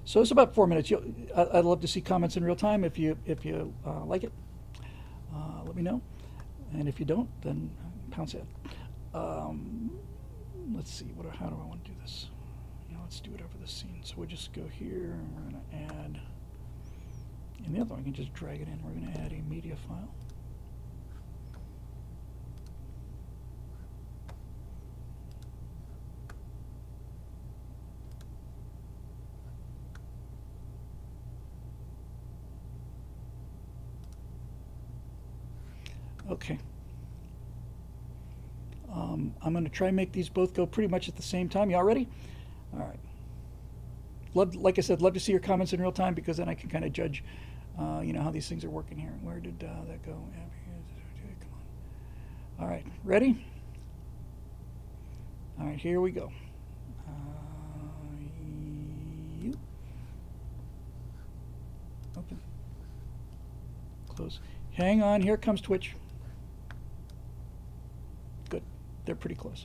So it's about 4 minutes. I'd love to see comments in real time. If you like it, let me know. And if you don't, then pounce it. Let's see. How do I want to do this? Let's do it over the scene. So we'll just go here, and we're going to add. And the other one, I can just drag it in. We're going to add a media file. Okay. I'm going to try and make these both go pretty much at the same time. Y'all ready? All right. Like I said, love to see your comments in real time, because then I can kind of judge, how these things are working here. Where did that go? Come on. All right. Ready? All right. Here we go. You. Open. Close. Hang on. Here comes Twitch. Good. They're pretty close.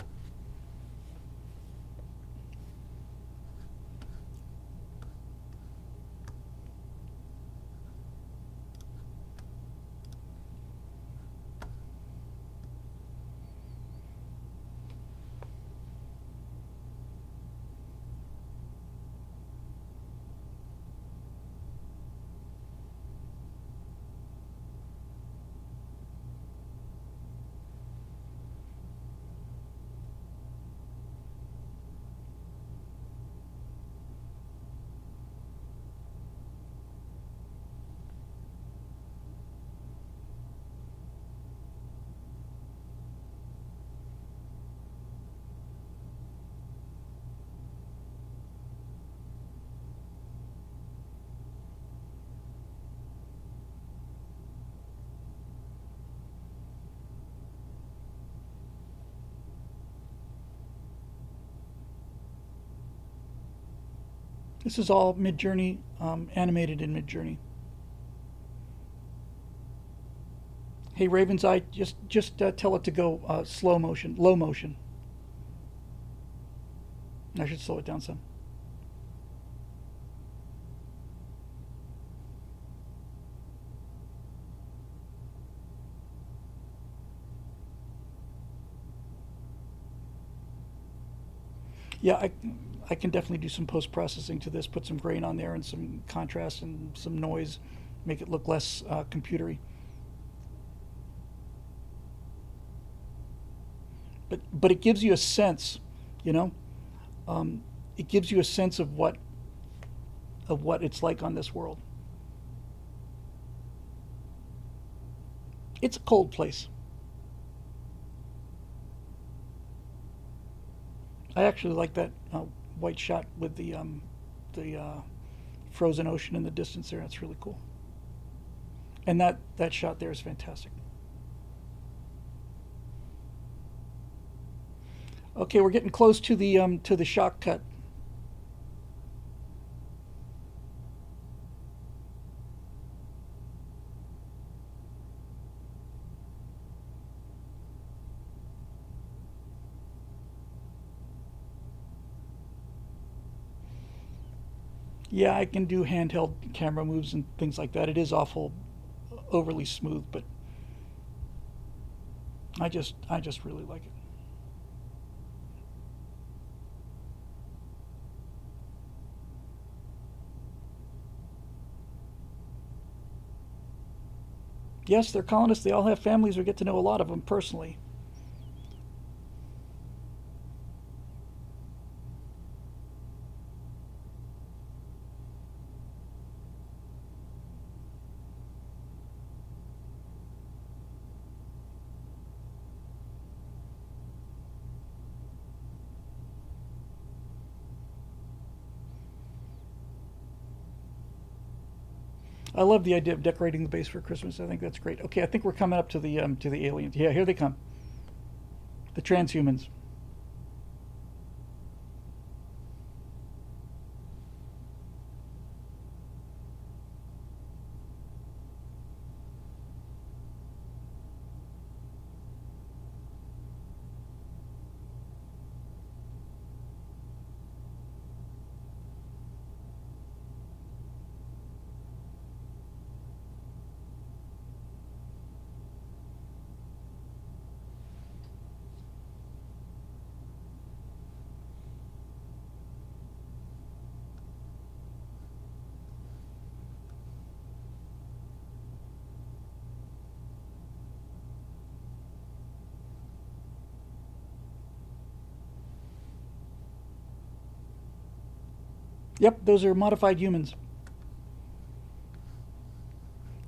This is all Midjourney, animated in Midjourney. Hey, Raven's Eye, just tell it to go slow motion, low motion. I should slow it down some. Yeah, I can definitely do some post processing to this, put some grain on there and some contrast and some noise, make it look less computery. But it gives you a sense, you know, it gives you a sense of what it's like on this world. It's a cold place. I actually like that white shot with the frozen ocean in the distance there. That's really cool. And that shot there is fantastic. Okay, we're getting close to the shock cut. Yeah, I can do handheld camera moves and things like that. It is awful overly smooth, but I just really like it. Yes, they're colonists. They all have families. We get to know a lot of them personally. I love the idea of decorating the base for Christmas. I think that's great. Okay, I think we're coming up to the aliens. Yeah, here they come. The transhumans. Yep, those are modified humans.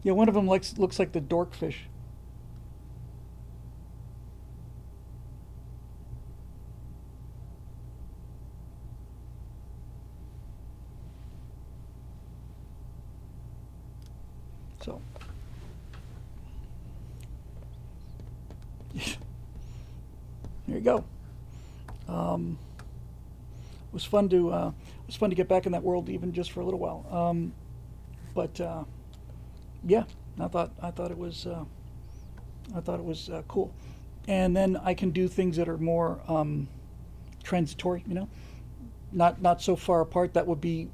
Yeah, one of them looks like the dorkfish. So there you go. Um, it was fun to get back in that world even just for a little while. But yeah, I thought it was cool. And then I can do things that are more transitory. You know, not so far apart. That would be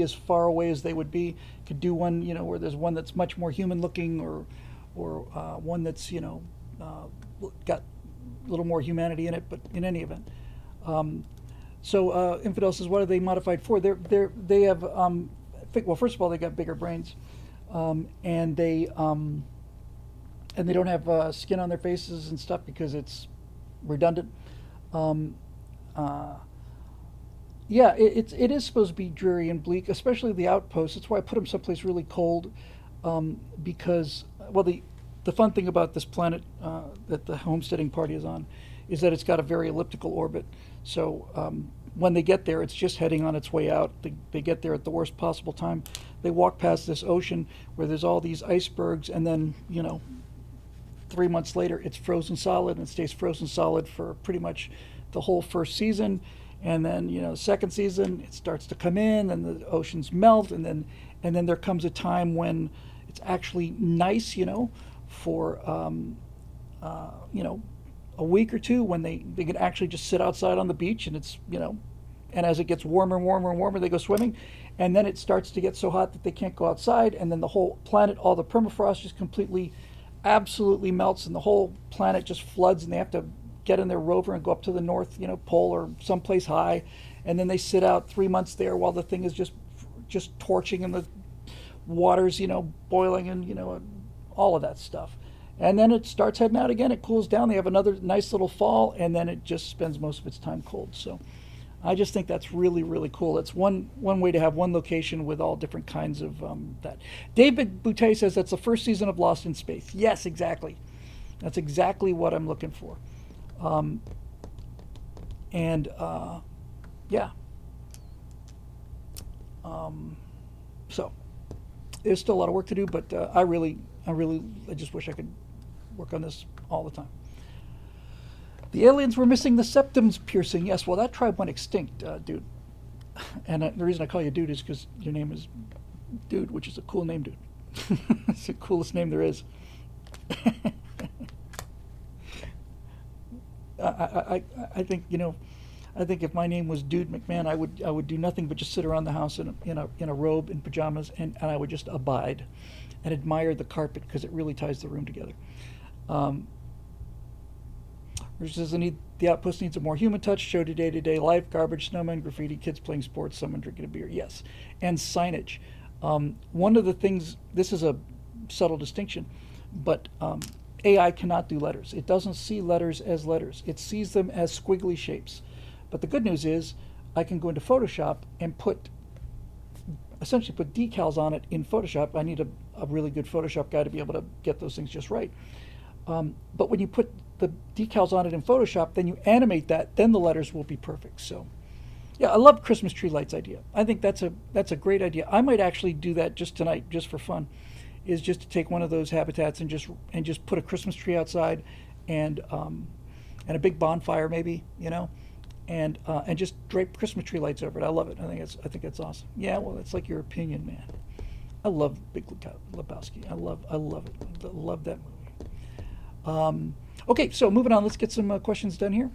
as far away as they would be. Could do one, you know, where there's one that's much more human looking, or one that's, you know, got a little more humanity in it. But in any event, so Infidel says, what are they modified for? They have well, first of all, they got bigger brains, and they don't have skin on their faces and stuff because it's redundant. Um, uh, yeah, it is supposed to be dreary and bleak, especially the outpost. That's why I put them someplace really cold, because well, the fun thing about this planet that the homesteading party is on is that it's got a very elliptical orbit. So when they get there, it's just heading on its way out. They get there at the worst possible time. They walk past this ocean where there's all these icebergs, and then, you know, 3 months later, it's frozen solid and it stays frozen solid for pretty much the whole first season. And then, second season, it starts to come in, and the oceans melt, and then there comes a time when it's actually nice, for a week or two, when they can actually just sit outside on the beach, and and as it gets warmer and warmer and warmer, they go swimming, and then it starts to get so hot that they can't go outside, and then the whole planet, all the permafrost just completely, absolutely melts, and the whole planet just floods, and they have to get in their rover and go up to the North, Pole or someplace high, and then they sit out 3 months there while the thing is just torching and the water's, boiling, and all of that stuff. And then it starts heading out again. It cools down. They have another nice little fall, and then it just spends most of its time cold. So I just think that's really, really cool. It's one way to have one location with all different kinds of that. David Boutte says that's the first season of Lost in Space. Yes, exactly. That's exactly what I'm looking for. And yeah. So there's still a lot of work to do, but I just wish I could work on this all the time. The aliens were missing the septums piercing. Yes, well, that tribe went extinct, dude. And the reason I call you dude is because your name is Dude, which is a cool name, dude. It's the coolest name there is. I think I think if my name was Dude McMahon, I would do nothing but just sit around the house in a robe and pajamas, and I would just abide and admire the carpet because it really ties the room together. Which says the outpost needs a more human touch. Show to day life, garbage, snowmen, graffiti, kids playing sports, someone drinking a beer. Yes, and signage. One of the things, this is a subtle distinction, but AI cannot do letters. It doesn't see letters as letters. It sees them as squiggly shapes. But the good news is I can go into Photoshop and essentially put decals on it in Photoshop. I need a really good Photoshop guy to be able to get those things just right. But when you put the decals on it in Photoshop, then you animate that, then the letters will be perfect. So yeah, I love Christmas tree lights idea. I think that's a great idea. I might actually do that just tonight, just for fun, is just to take one of those habitats and just put a Christmas tree outside and a big bonfire maybe, and just drape Christmas tree lights over it. I love it. I think it's awesome. Yeah, well, it's like your opinion, man. I love Big Lebowski. I love it. I love that movie. Okay, so moving on. Let's get some questions done here.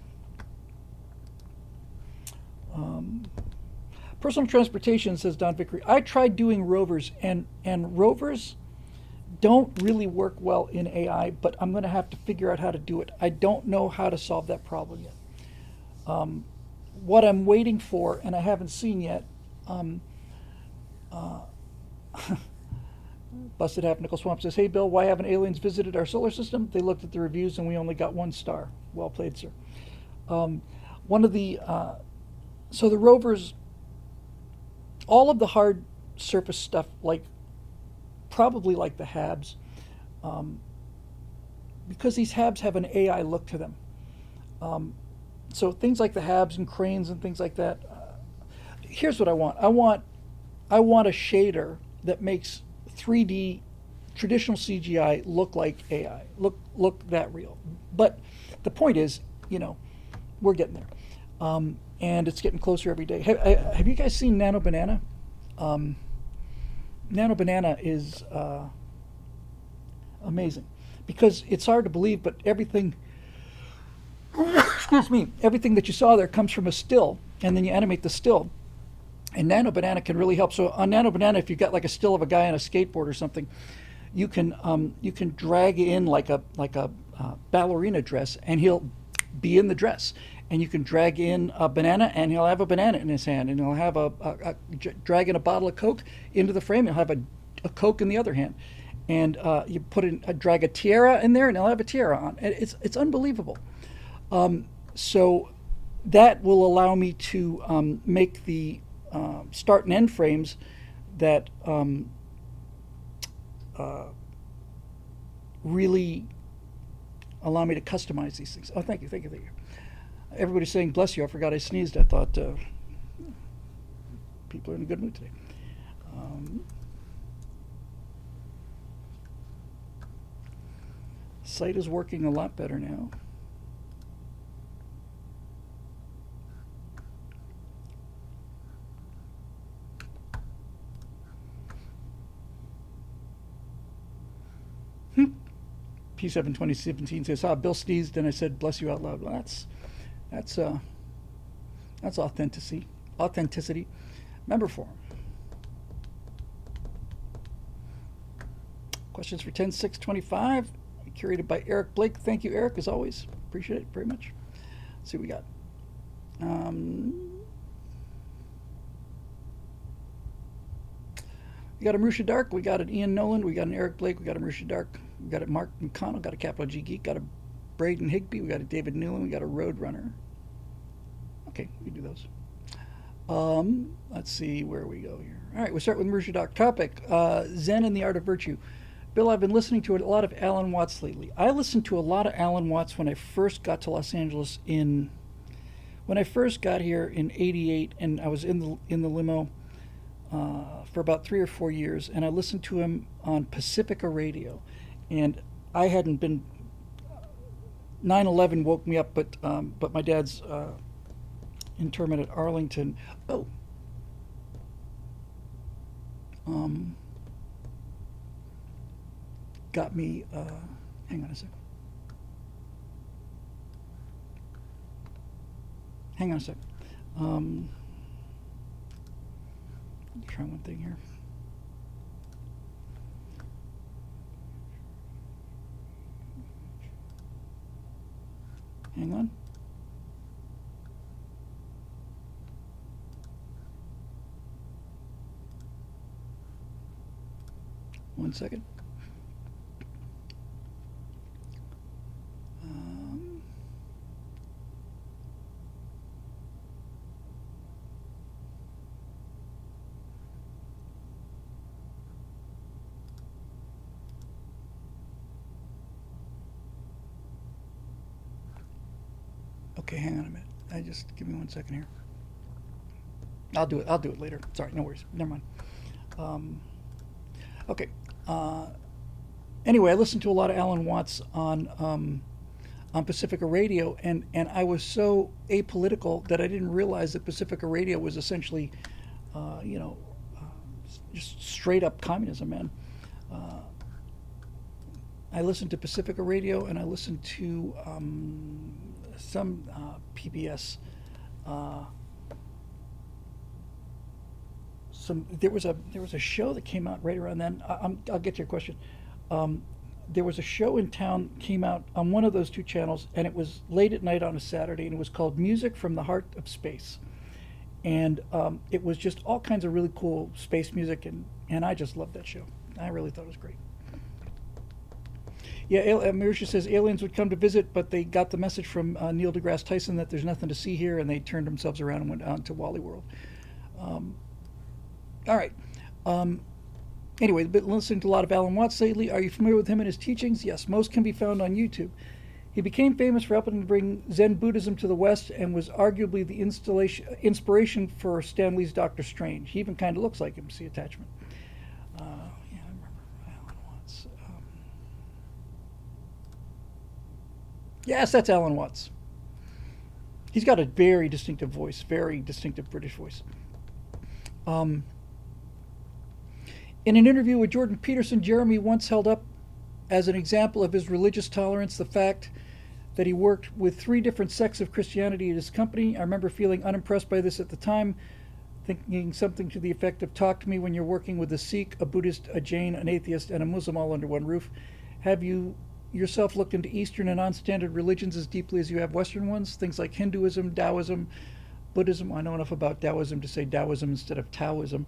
Personal transportation, says Don Vickery. I tried doing rovers, and rovers don't really work well in AI, but I'm going to have to figure out how to do it. I don't know how to solve that problem yet. What I'm waiting for, and I haven't seen yet, Busted Half Nickel Swamp says, hey Bill, why haven't aliens visited our solar system? They looked at the reviews and we only got 1 star. Well played, sir. One of the, so the rovers, all of the hard surface stuff, probably like the HABs, because these HABs have an AI look to them. So things like the HABs and cranes and things like that. Here's what I want. I want a shader that makes 3D traditional CGI look like AI, look that real. But the point is, we're getting there, and it's getting closer every day. Have you guys seen Nano Banana? Nano Banana is amazing because it's hard to believe, but everything. Excuse me. Everything that you saw there comes from a still, and then you animate the still. And Nano Banana can really help. So on Nano Banana, if you've got like a still of a guy on a skateboard or something, you can drag in like a ballerina dress, and he'll be in the dress. And you can drag in a banana, and he'll have a banana in his hand, and he'll have drag in a bottle of Coke into the frame. He'll have a Coke in the other hand, and you drag a tiara in there, and he'll have a tiara on. And it's unbelievable. So that will allow me to make the start and end frames that really allow me to customize these things. Oh, thank you. Everybody's saying bless you. I forgot I sneezed. I thought people are in a good mood today. Site is working a lot better now. P7 2017 says, Bill sneezed and I said, bless you out loud. Well, that's authenticity. Authenticity. Member forum. Questions for 10-6-25, curated by Eric Blake. Thank you, Eric, as always. Appreciate it very much. Let's see what we got. We got a Marusha Dark, we got an Ian Nolan, we got an Eric Blake, we got a Marusha Dark, we got a Mark McConnell, got a Capital G Geek, got a Braden Higby, we got a David Newland, we got a Roadrunner. Okay, we do those. Let's see where we go here. All right, we'll start with Marusha Dark. Topic, Zen and the Art of Virtue. Bill, I've been listening to a lot of Alan Watts lately. I listened to a lot of Alan Watts when I first got to Los Angeles when I first got here in '88, and I was in the limo for about 3 or 4 years, and I listened to him on Pacifica Radio, and I hadn't been. 9/11 woke me up, but my dad's interment at Arlington. Got me. Hang on a sec. Hang on a sec. Try one thing here. Hang on. One second. Okay, hang on a minute. Just give me 1 second here. I'll do it later. Sorry, no worries. Never mind. Okay. Anyway, I listened to a lot of Alan Watts on Pacifica Radio, and I was so apolitical that I didn't realize that Pacifica Radio was essentially, just straight up communism, man. I listened to Pacifica Radio, and I listened to some PBS. There was a show that came out right around then. I'll get to your question. There was a show in town, came out on one of those two channels, and it was late at night on a Saturday, and it was called Music from the Heart of Space. And it was just all kinds of really cool space music, and I just loved that show. I really thought it was great. Yeah, Marusha says aliens would come to visit, but they got the message from Neil deGrasse Tyson that there's nothing to see here, and they turned themselves around and went on to Wally World. All right. Anyway, been listening to a lot of Alan Watts lately. Are you familiar with him and his teachings? Yes, most can be found on YouTube. He became famous for helping to bring Zen Buddhism to the West and was arguably the inspiration for Stan Lee's Doctor Strange. He even kind of looks like him. See attachment. Yeah, I remember Alan Watts. Yes, that's Alan Watts. He's got a very distinctive voice, very distinctive British voice. In an interview with Jordan Peterson, Jeremy once held up as an example of his religious tolerance the fact that he worked with 3 different sects of Christianity at his company. I remember feeling unimpressed by this at the time, thinking something to the effect of, talk to me when you're working with a Sikh, a Buddhist, a Jain, an atheist, and a Muslim all under one roof. Have you yourself looked into Eastern and non-standard religions as deeply as you have Western ones? Things like Hinduism, Taoism, Buddhism. I know enough about Taoism to say Taoism instead of Taoism.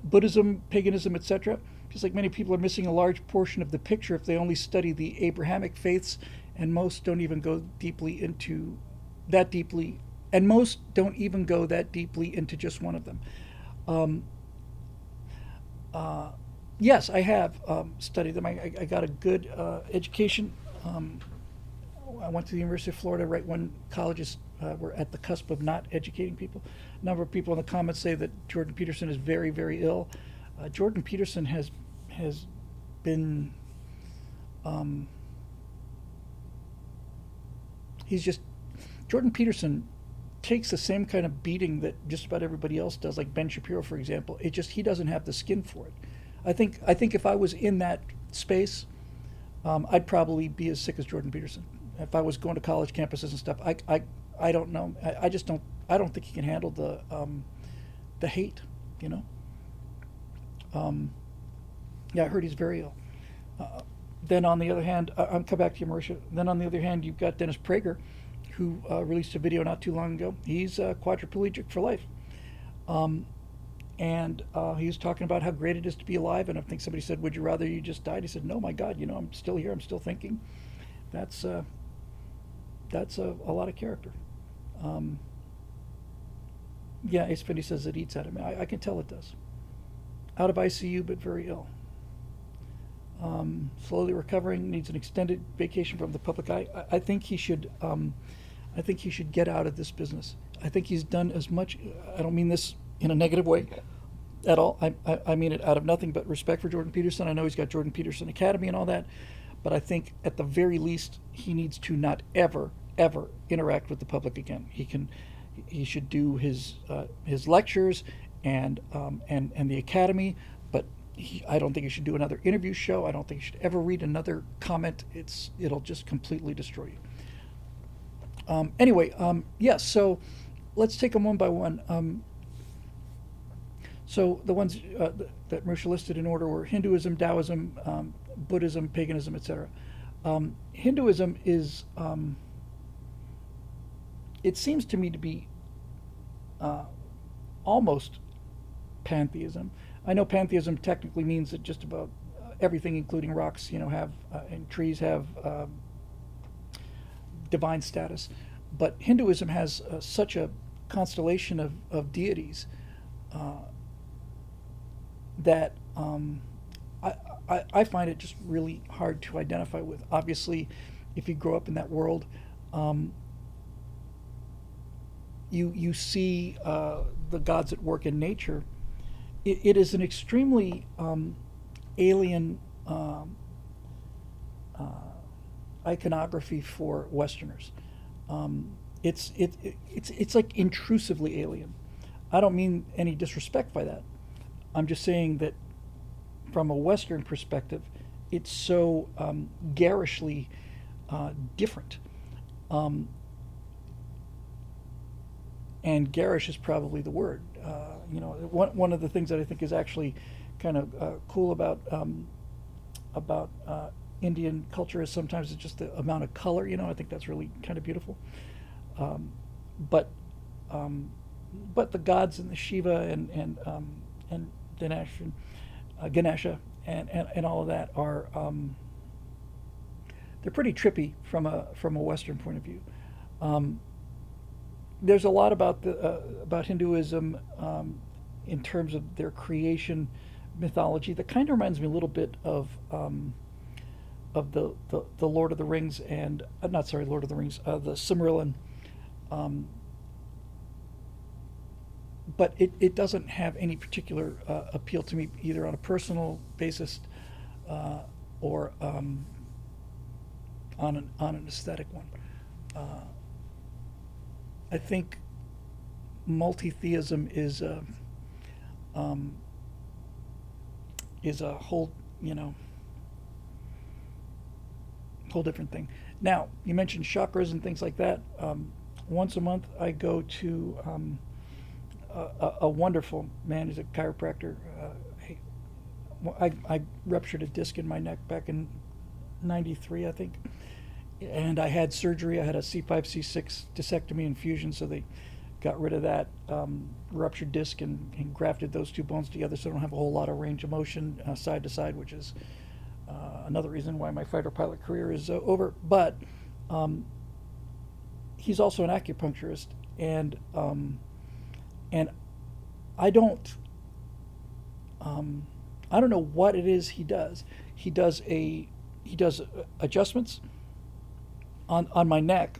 Buddhism, paganism, etc. Just like many people are missing a large portion of the picture if they only study the Abrahamic faiths, and most don't even go that deeply into just one of them. Yes, I have studied them. I got a good education. I went to the University of Florida right when colleges were at the cusp of not educating people. A number of people in the comments say that Jordan Peterson is very, very ill. Jordan Peterson has been, Jordan Peterson takes the same kind of beating that just about everybody else does, like Ben Shapiro, for example. He doesn't have the skin for it. I think if I was in that space, I'd probably be as sick as Jordan Peterson if I was going to college campuses and stuff. I don't know. I just don't. I don't think he can handle the hate. You know. Yeah, I heard he's very ill. Then on the other hand, I'm come back to you, Marisha. Then on the other hand, you've got Dennis Prager, who released a video not too long ago. He's quadriplegic for life. And he was talking about how great it is to be alive. And I think somebody said, "Would you rather you just died?" He said, "No, my God, I'm still here. I'm still thinking." That's a lot of character. Yeah, Ace Finny says it eats at him. I can tell it does. Out of ICU, but very ill. Slowly recovering, needs an extended vacation from the public eye. I think he should. I think he should get out of this business. I think he's done as much. I don't mean this in a negative way at all. I mean it out of nothing but respect for Jordan Peterson. I know he's got Jordan Peterson Academy and all that, but I think at the very least he needs to not ever interact with the public again. He should do his lectures and the academy, but I don't think he should do another interview show. I don't think he should ever read another comment. It'll just completely destroy you. Anyway, yeah. So let's take them one by one. So the ones that Marisha listed in order were Hinduism, Taoism, Buddhism, paganism, etc. Hinduism is, it seems to me to be almost pantheism. I know pantheism technically means that just about everything, including rocks, have and trees have divine status. But Hinduism has such a constellation of deities that I find it just really hard to identify with. Obviously, if you grow up in that world, you see the gods at work in nature. It is an extremely alien iconography for Westerners. It's like intrusively alien. I don't mean any disrespect by that. I'm just saying that from a Western perspective, it's so garishly different. And garish is probably the word. One of the things that I think is actually kind of cool about Indian culture is sometimes it's just the amount of color. I think that's really kind of beautiful. But the gods and the Shiva and Ganesha and all of that are they're pretty trippy from a Western point of view. There's a lot about Hinduism in terms of their creation mythology that kind of reminds me a little bit of the Lord of the Rings and Lord of the Rings, the Silmarillion. But it doesn't have any particular appeal to me either on a personal basis or on an aesthetic one. I think multi-theism is a whole whole different thing. Now, you mentioned chakras and things like that. Once a month, I go to a wonderful man. He's a chiropractor. I ruptured a disc in my neck back in '93, I think, and I had surgery. I had a C5, C6 discectomy and fusion, so they got rid of that ruptured disc and grafted those two bones together, so I don't have a whole lot of range of motion side to side, which is another reason why my fighter pilot career is over. But he's also an acupuncturist, and I don't know what it is he does. He does adjustments on my neck,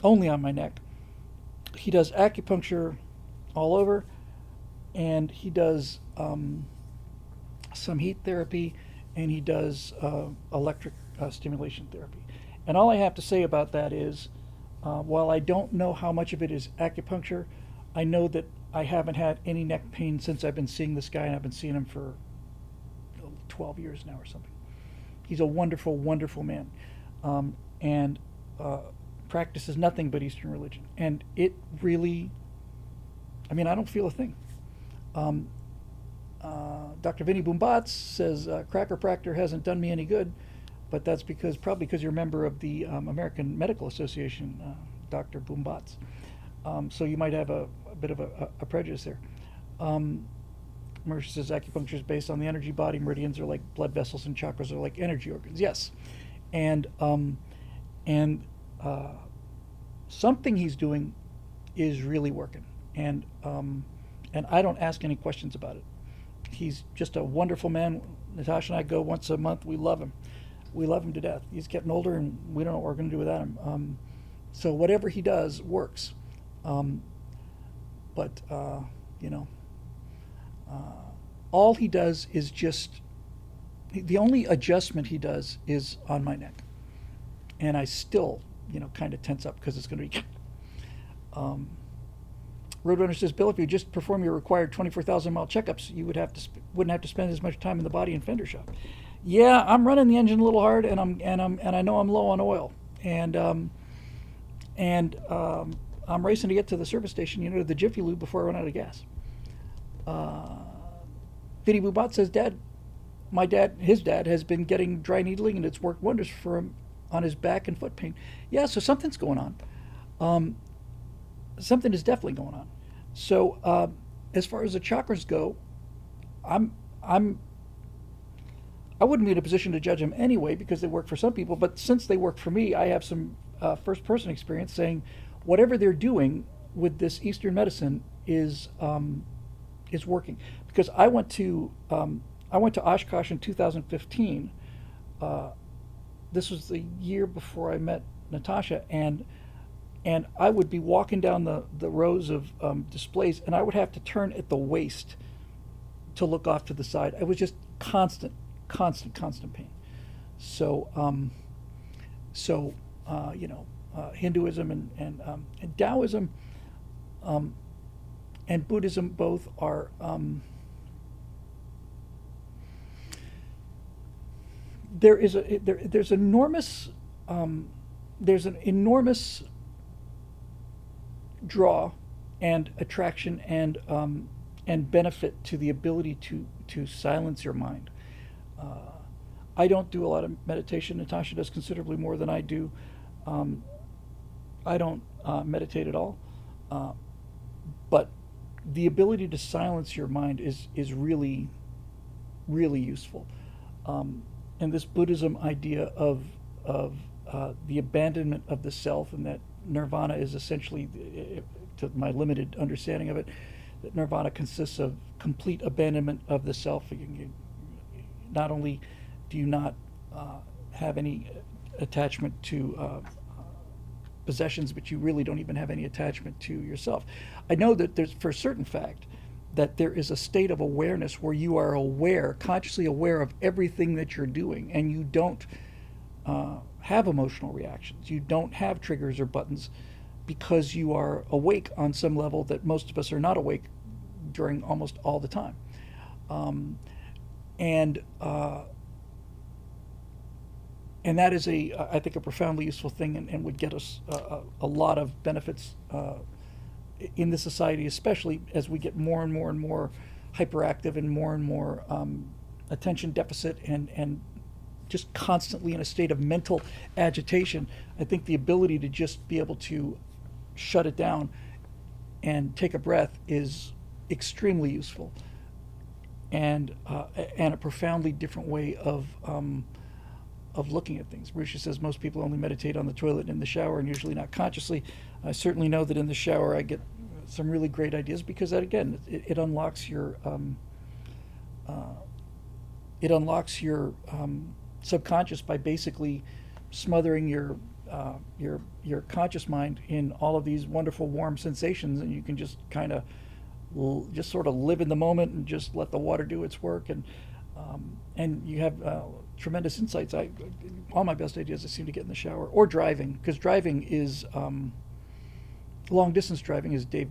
only on my neck. He does acupuncture all over, and he does some heat therapy, and he does electric stimulation therapy. And all I have to say about that is, while I don't know how much of it is acupuncture, I know that I haven't had any neck pain since I've been seeing this guy, and I've been seeing him for 12 years now or something. He's a wonderful, wonderful man, and practices nothing but Eastern religion. And it really, I mean, I don't feel a thing. Um, Dr. Vinny Boombatz says Cracker Proctor hasn't done me any good, but that's probably because you're a member of the American Medical Association, Dr. Boombatz. So you might have a bit of a prejudice there. Mercer says acupuncture is based on the energy body. Meridians are like blood vessels, and chakras are like energy organs. Yes, and and something he's doing is really working, and I don't ask any questions about it. He's just a wonderful man. Natasha and I go once a month. We love him. We love him to death. He's getting older, and we don't know what we're going to do without him. So whatever he does works. But you know, all he does is just the only adjustment he does is on my neck, and I still, you know, kind of tense up because it's going to be. Roadrunner says, Bill, if you just perform your required 24,000-mile checkups, you wouldn't have to spend as much time in the body and fender shop. Yeah, I'm running the engine a little hard, and I know I'm low on oil, and I'm racing to get to the service station, you know, to the Jiffy Lube before I run out of gas. Vinny Bubat says, his dad has been getting dry needling, and it's worked wonders for him on his back and foot pain. Yeah, so something's going on. Something is definitely going on. So as far as the chakras go, I wouldn't be in a position to judge them anyway because they work for some people. But since they work for me, I have some first-person experience saying whatever they're doing with this Eastern medicine is working. Because I went to Oshkosh in 2015. This was the year before I met Natasha, and I would be walking down the rows of displays, and I would have to turn at the waist to look off to the side. It was just constant pain. So, you know, Hinduism and Taoism and Buddhism both are there's an enormous draw and attraction and benefit to the ability to silence your mind. I don't do a lot of meditation. Natasha does considerably more than I do. I don't meditate at all, but the ability to silence your mind is really, really useful. And this Buddhism idea of the abandonment of the self, and that nirvana is essentially, to my limited understanding of it, that nirvana consists of complete abandonment of the self. Not only do you not have any attachment to possessions, but you really don't even have any attachment to yourself. I know that there's, for a certain fact, that there is a state of awareness where you are aware, consciously aware of everything that you're doing, and you don't have emotional reactions. You don't have triggers or buttons because you are awake on some level that most of us are not awake during almost all the time. And that is I think, a profoundly useful thing, and would get us a lot of benefits in the society, especially as we get more and more and more hyperactive and more attention deficit and just constantly in a state of mental agitation. I think the ability to just be able to shut it down and take a breath is extremely useful, and a profoundly different way of looking at things. Marisha says most people only meditate on the toilet and in the shower, and usually not consciously. I certainly know that in the shower I get some really great ideas, because that, again, it unlocks your subconscious by basically smothering your conscious mind in all of these wonderful warm sensations, and you can just kind of just sort of live in the moment and just let the water do its work, and you have tremendous insights. All my best ideas I seem to get in the shower or driving, because driving is long distance driving, as Dave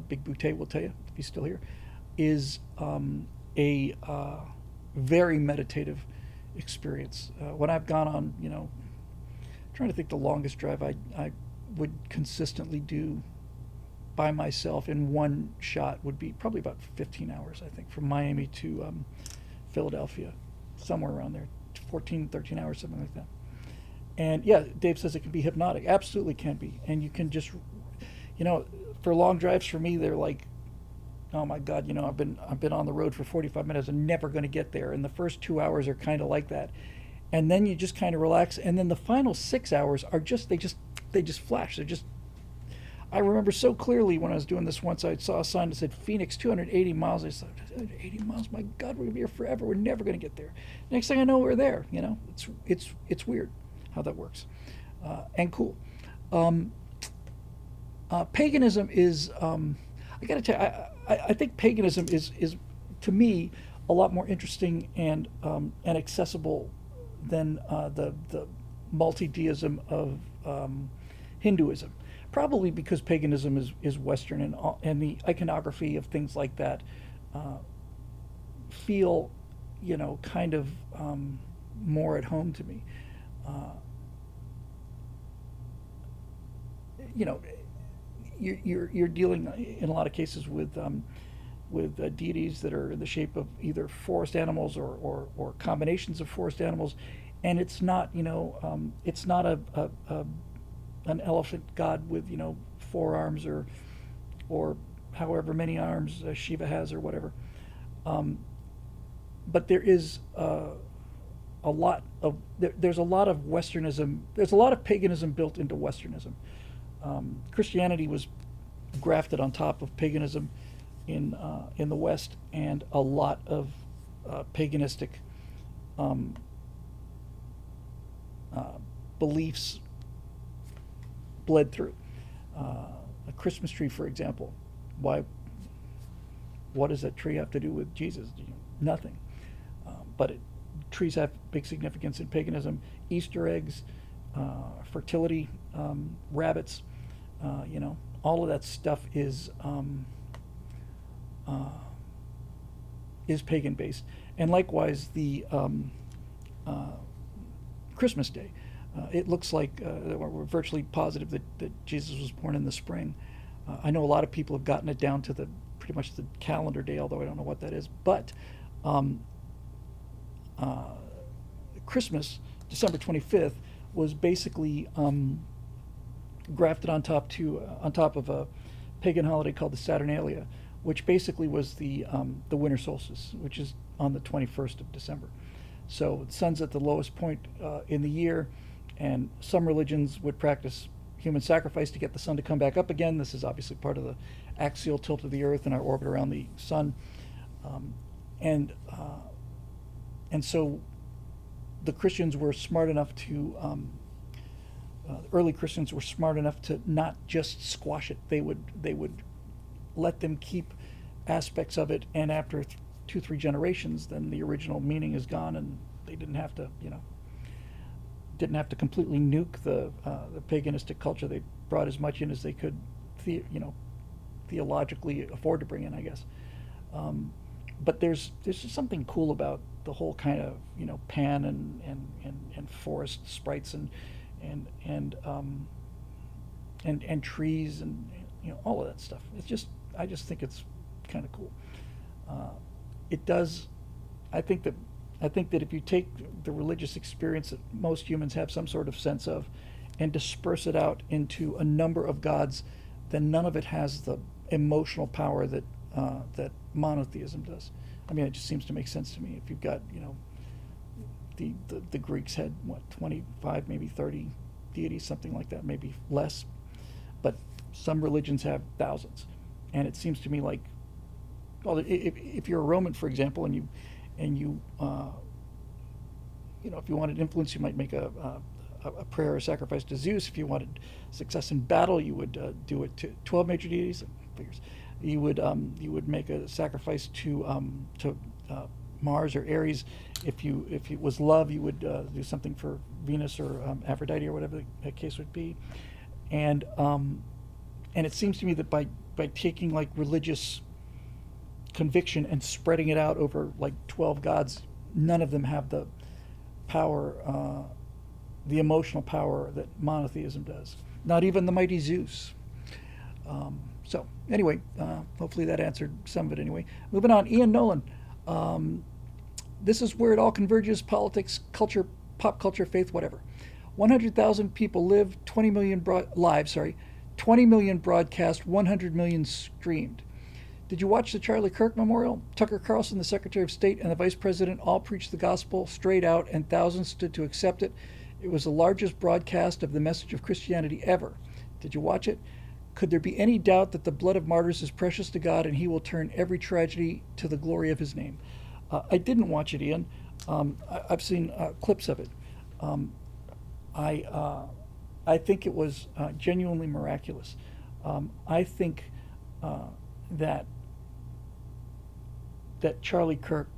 Big Boutte will tell you if he's still here, is a very meditative experience. When I've gone on, trying to think the longest drive I would consistently do by myself in one shot would be probably about 15 hours, I think, from Miami to Philadelphia, somewhere around there, 14, 13 hours, something like that. And yeah, Dave says it can be hypnotic. Absolutely can be. And you can just, for long drives for me, they're like, oh my God, I've been on the road for 45 minutes and never going to get there. And the first 2 hours are kind of like that. And then you just kind of relax. And then the final 6 hours are they just flash. I remember so clearly when I was doing this once, I saw a sign that said Phoenix, 280 miles. I said, 80 miles, my God, we're going to be here forever. We're never going to get there. Next thing I know, we're there. It's weird how that works, and cool. Paganism is, I got to tell you, I think paganism is to me a lot more interesting and accessible than the multi-deism of Hinduism. Probably because paganism is Western, and the iconography of things like that feel, kind of more at home to me. Uh, you know, you're dealing in a lot of cases with deities that are in the shape of either forest animals or combinations of forest animals, and it's not it's not a an elephant god with 4 arms or however many arms Shiva has or whatever. But there is there's a lot of Westernism. There's a lot of paganism built into Westernism. Christianity was grafted on top of paganism in the West, and a lot of paganistic um, beliefs bled through. A Christmas tree, for example. Why? What does that tree have to do with Jesus? Nothing. But trees have big significance in paganism. Easter eggs, fertility, rabbits, all of that stuff is pagan based. And likewise, the Christmas Day. It looks like we're virtually positive that Jesus was born in the spring. I know a lot of people have gotten it down to pretty much the calendar day, although I don't know what that is. But uh, Christmas, December 25th, was basically grafted on top of a pagan holiday called the Saturnalia, which basically was the winter solstice, which is on the 21st of December. So the sun's at the lowest point in the year, and some religions would practice human sacrifice to get the sun to come back up again. This is obviously part of the axial tilt of the Earth and our orbit around the sun, um, and so the Christians were smart enough to early Christians were smart enough to not just squash it. They would let them keep aspects of it, and after 2-3 generations, then the original meaning is gone, and they didn't have to completely nuke the paganistic culture. They brought as much in as they could, theologically afford to bring in, I guess. But there's just something cool about the whole kind of Pan and forest sprites and trees and all of that stuff. I just think it's kind of cool. It does. I think that if you take the religious experience that most humans have some sort of sense of, and disperse it out into a number of gods, then none of it has the emotional power that monotheism does. I mean, it just seems to make sense to me. If you've got the Greeks had 25, maybe 30 deities, something like that, maybe less, but some religions have thousands, and it seems to me like, well, if you're a Roman, for example, and you if you wanted influence, you might make a prayer or sacrifice to Zeus. If you wanted success in battle, you would do it to 12 major deities. Figures. You would make a sacrifice to Mars or Ares. If it was love, you would do something for Venus or Aphrodite or whatever the case would be. And it seems to me that by taking like religious conviction and spreading it out over like 12 gods, none of them have power, the emotional power that monotheism does. Not even the mighty Zeus. So anyway, hopefully that answered some of it anyway. Moving on, Ian Nolan. This is where it all converges: politics, culture, pop culture, faith, whatever. 100,000 people live, 20 million live, 20 million broadcast, 100 million streamed. Did you watch the Charlie Kirk memorial? Tucker Carlson, the Secretary of State, and the Vice President all preached the gospel straight out, and thousands stood to accept it. It was the largest broadcast of the message of Christianity ever. Did you watch it? Could there be any doubt that the blood of martyrs is precious to God, and he will turn every tragedy to the glory of his name? I didn't watch it, Ian. I've seen clips of it. I think it was genuinely miraculous. I think that Charlie Kirk.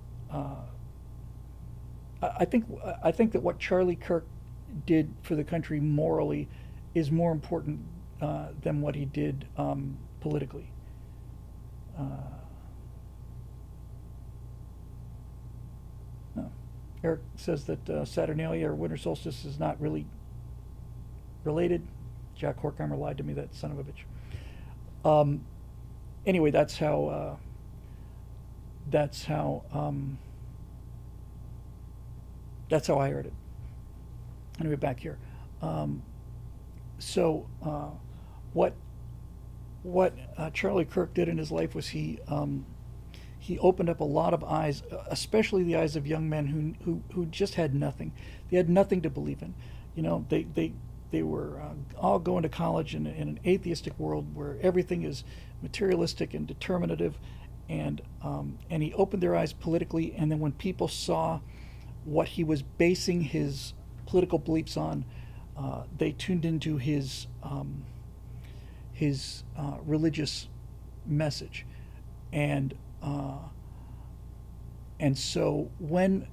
I think that what Charlie Kirk did for the country morally is more important than what he did politically. No. Eric says that Saturnalia or winter solstice is not really related. Jack Horkheimer lied to me, that son of a bitch. Anyway, that's how I heard it. Anyway, back here. What Charlie Kirk did in his life was he opened up a lot of eyes, especially the eyes of young men who just had nothing. They had nothing to believe in. You know, they were all going to college in an atheistic world where everything is materialistic and determinative, and he opened their eyes politically. And then when people saw what he was basing his political beliefs on, they tuned into his religious message, and so when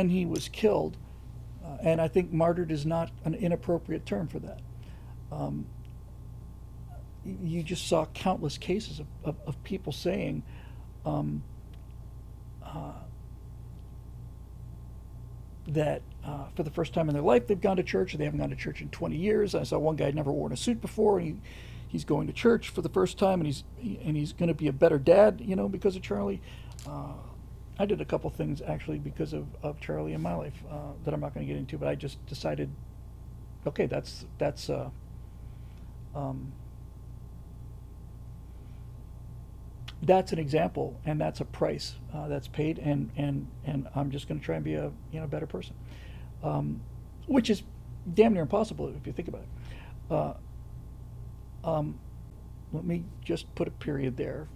he was killed, and I think martyred is not an inappropriate term for that. You just saw countless cases of people saying, that for the first time in their life they've gone to church, or they haven't gone to church in 20 years. I saw one guy had never worn a suit before, and he's going to church for the first time, and he's going to be a better dad, you know, because of Charlie. I did a couple things actually because of Charlie in my life that I'm not going to get into, but I just decided, okay, that's an example, and that's a price that's paid, and I'm just going to try and be a better person, which is damn near impossible if you think about it. Let me just put a period there,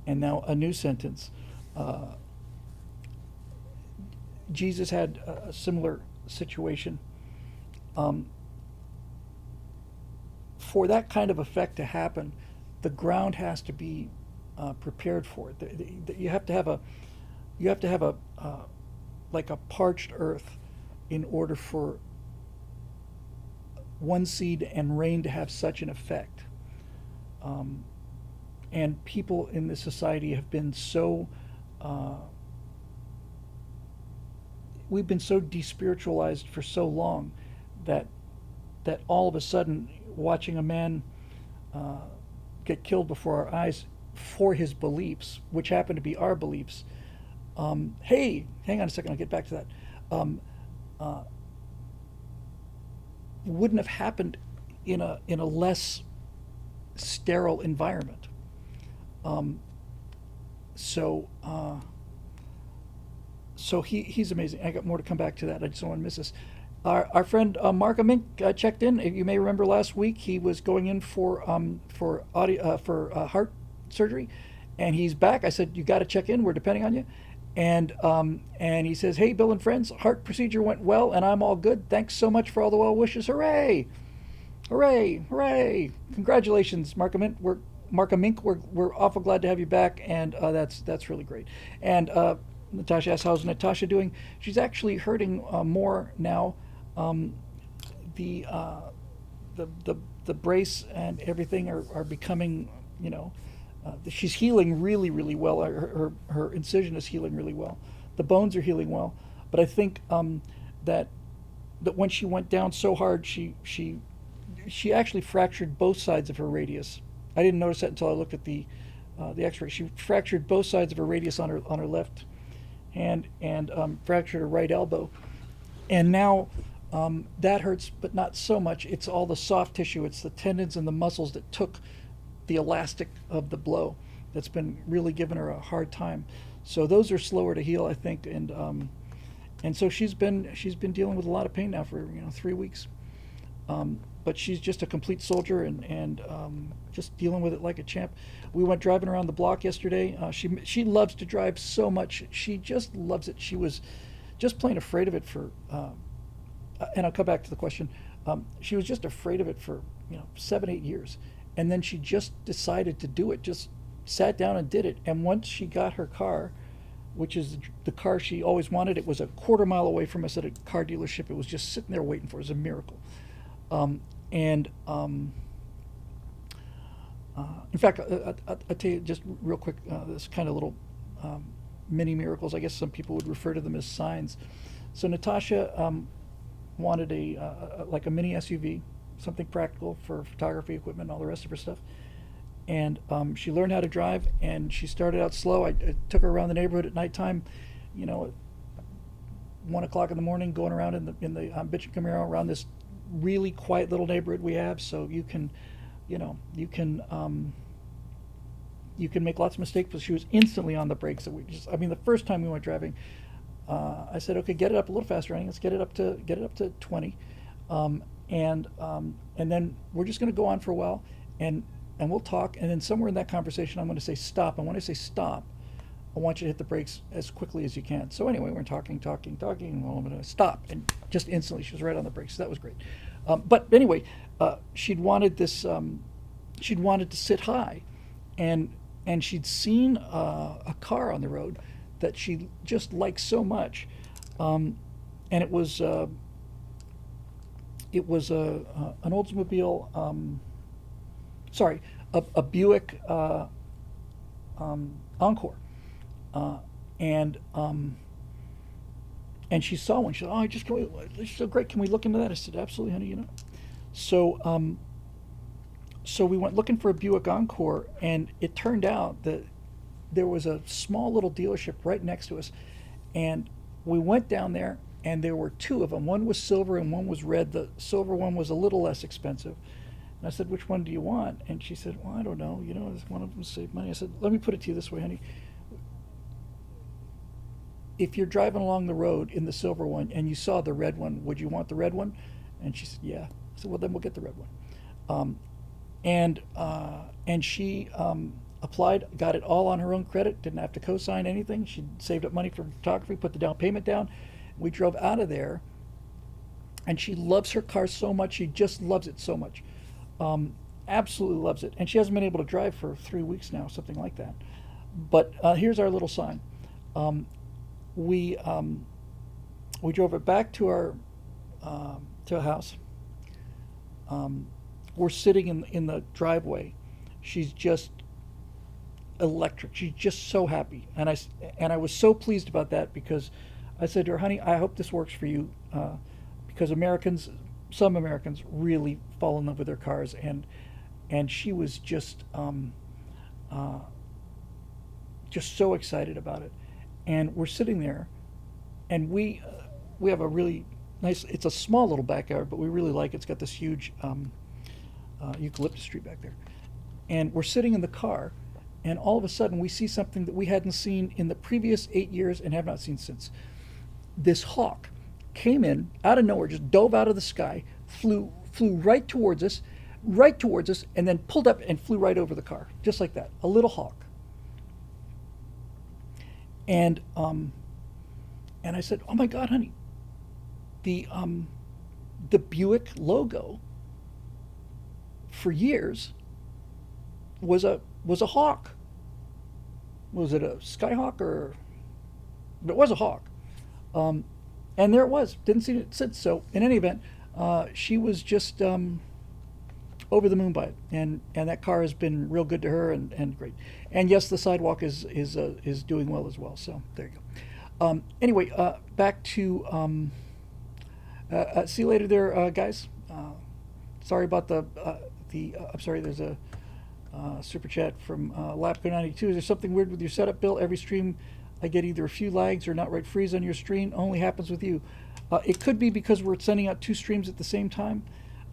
and now a new sentence. Jesus had a similar situation. For that kind of effect to happen, the ground has to be prepared for it. You have to have a like a parched earth in order for one seed and rain to have such an effect. And people in this society have been so we've been so despiritualized for so long that all of a sudden watching a man get killed before our eyes for his beliefs, which happen to be our beliefs. Hey, hang on a second, I'll get back to that. Wouldn't have happened in a less sterile environment. So he's amazing. I got more to come back to that. I just don't want to miss this. Our friend Mark Amink checked in. You may remember last week he was going in for heart surgery, and he's back. I said, you got to check in. We're depending on you. And he says, hey, Bill and friends, heart procedure went well, and I'm all good. Thanks so much for all the well wishes. Hooray! Hooray! Hooray! Congratulations, Mark Amink. We're awful glad to have you back, and that's really great. And Natasha asks, how's Natasha doing? She's actually hurting more now. The brace and everything are becoming, she's healing really, really well. Her incision is healing really well. The bones are healing well, But I think that when she went down so hard, she actually fractured both sides of her radius. I didn't notice that until I looked at the X-ray. She fractured both sides of her radius on her left hand and fractured her right elbow. And now that hurts, but not so much. It's all the soft tissue. It's the tendons and the muscles that took the elastic of the blow that's been really giving her a hard time. So those are slower to heal, I think, and so she's been dealing with a lot of pain now for 3 weeks. But she's just a complete soldier and just dealing with it like a champ. We went driving around the block yesterday. She loves to drive so much. She just loves it. She was just plain afraid of it for, and I'll come back to the question. She was just afraid of it for 7, 8 years, and then she just decided to do it. Just sat down and did it. And once she got her car, which is the car she always wanted, it was a quarter-mile away from us at a car dealership. It was just sitting there waiting for us. It was a miracle. In fact, I'll tell you just real quick, this kind of little mini miracles. I guess some people would refer to them as signs. So Natasha wanted like a mini SUV, something practical for photography equipment and all the rest of her stuff. And she learned how to drive, and she started out slow. I took her around the neighborhood at nighttime, at 1 o'clock in the morning, going around in the Bitchin' Camaro around this really quiet little neighborhood we have. So you can make lots of mistakes. But she was instantly on the brakes. The first time we went driving, I said, okay, get it up a little faster, honey. Let's get it up to 20, and then we're just going to go on for a while, and we'll talk, and then somewhere in that conversation, I'm going to say stop. And when I say stop, I want you to hit the brakes as quickly as you can. So anyway, we're talking, and well, I'm going to stop, and just instantly she was right on the brakes. So that was great. But anyway, she'd wanted this. She'd wanted to sit high, and she'd seen a car on the road that she just liked so much, and it was an Oldsmobile. Sorry, a Buick Encore, and she saw one. She said, it's so great. Can we look into that? I said, absolutely, honey. So so we went looking for a Buick Encore, and it turned out that there was a small little dealership right next to us, and we went down there, and there were two of them. One was silver and one was red. The silver one was a little less expensive. And I said, which one do you want? And she said, well, I don't know. One of them save money. I said, let me put it to you this way, honey. If you're driving along the road in the silver one and you saw the red one, would you want the red one? And she said, yeah. I said, well, then we'll get the red one. And she applied, got it all on her own credit, didn't have to co-sign anything. She saved up money for photography, put the down payment down. We drove out of there, and she loves her car so much. She just loves it so much. Absolutely loves it. And she hasn't been able to drive for 3 weeks now, something like that. But here's our little sign. We drove her back to our house. We're sitting in the driveway. She's just electric. She's just so happy, and I was so pleased about that, because I said to her, honey, I hope this works for you, because some Americans really fall in love with their cars, and she was just so excited about it. And we're sitting there, and we have a really nice. It's a small little backyard, but we really like it. It's got this huge eucalyptus tree back there, and we're sitting in the car, and all of a sudden we see something that we hadn't seen in the previous 8 years and have not seen since. This hawk came in out of nowhere, just dove out of the sky, flew right towards us, and then pulled up and flew right over the car, just like that. A little hawk. And I said, oh my God, honey, the Buick logo for years was a hawk. Was it a Skyhawk or? But it was a hawk. And there it was. Didn't see it since. So in any event, she was just over the moon by it, and that car has been real good to her and great. And yes, the sidewalk is doing well as well. So there you Anyway, back to see you later there, guys. Sorry about I'm sorry. There's a super chat from Lapco92. Is there something weird with your setup, Bill? Every stream, I get either a few lags or not right freeze on your screen. Only happens with you. It could be because we're sending out two streams at the same time.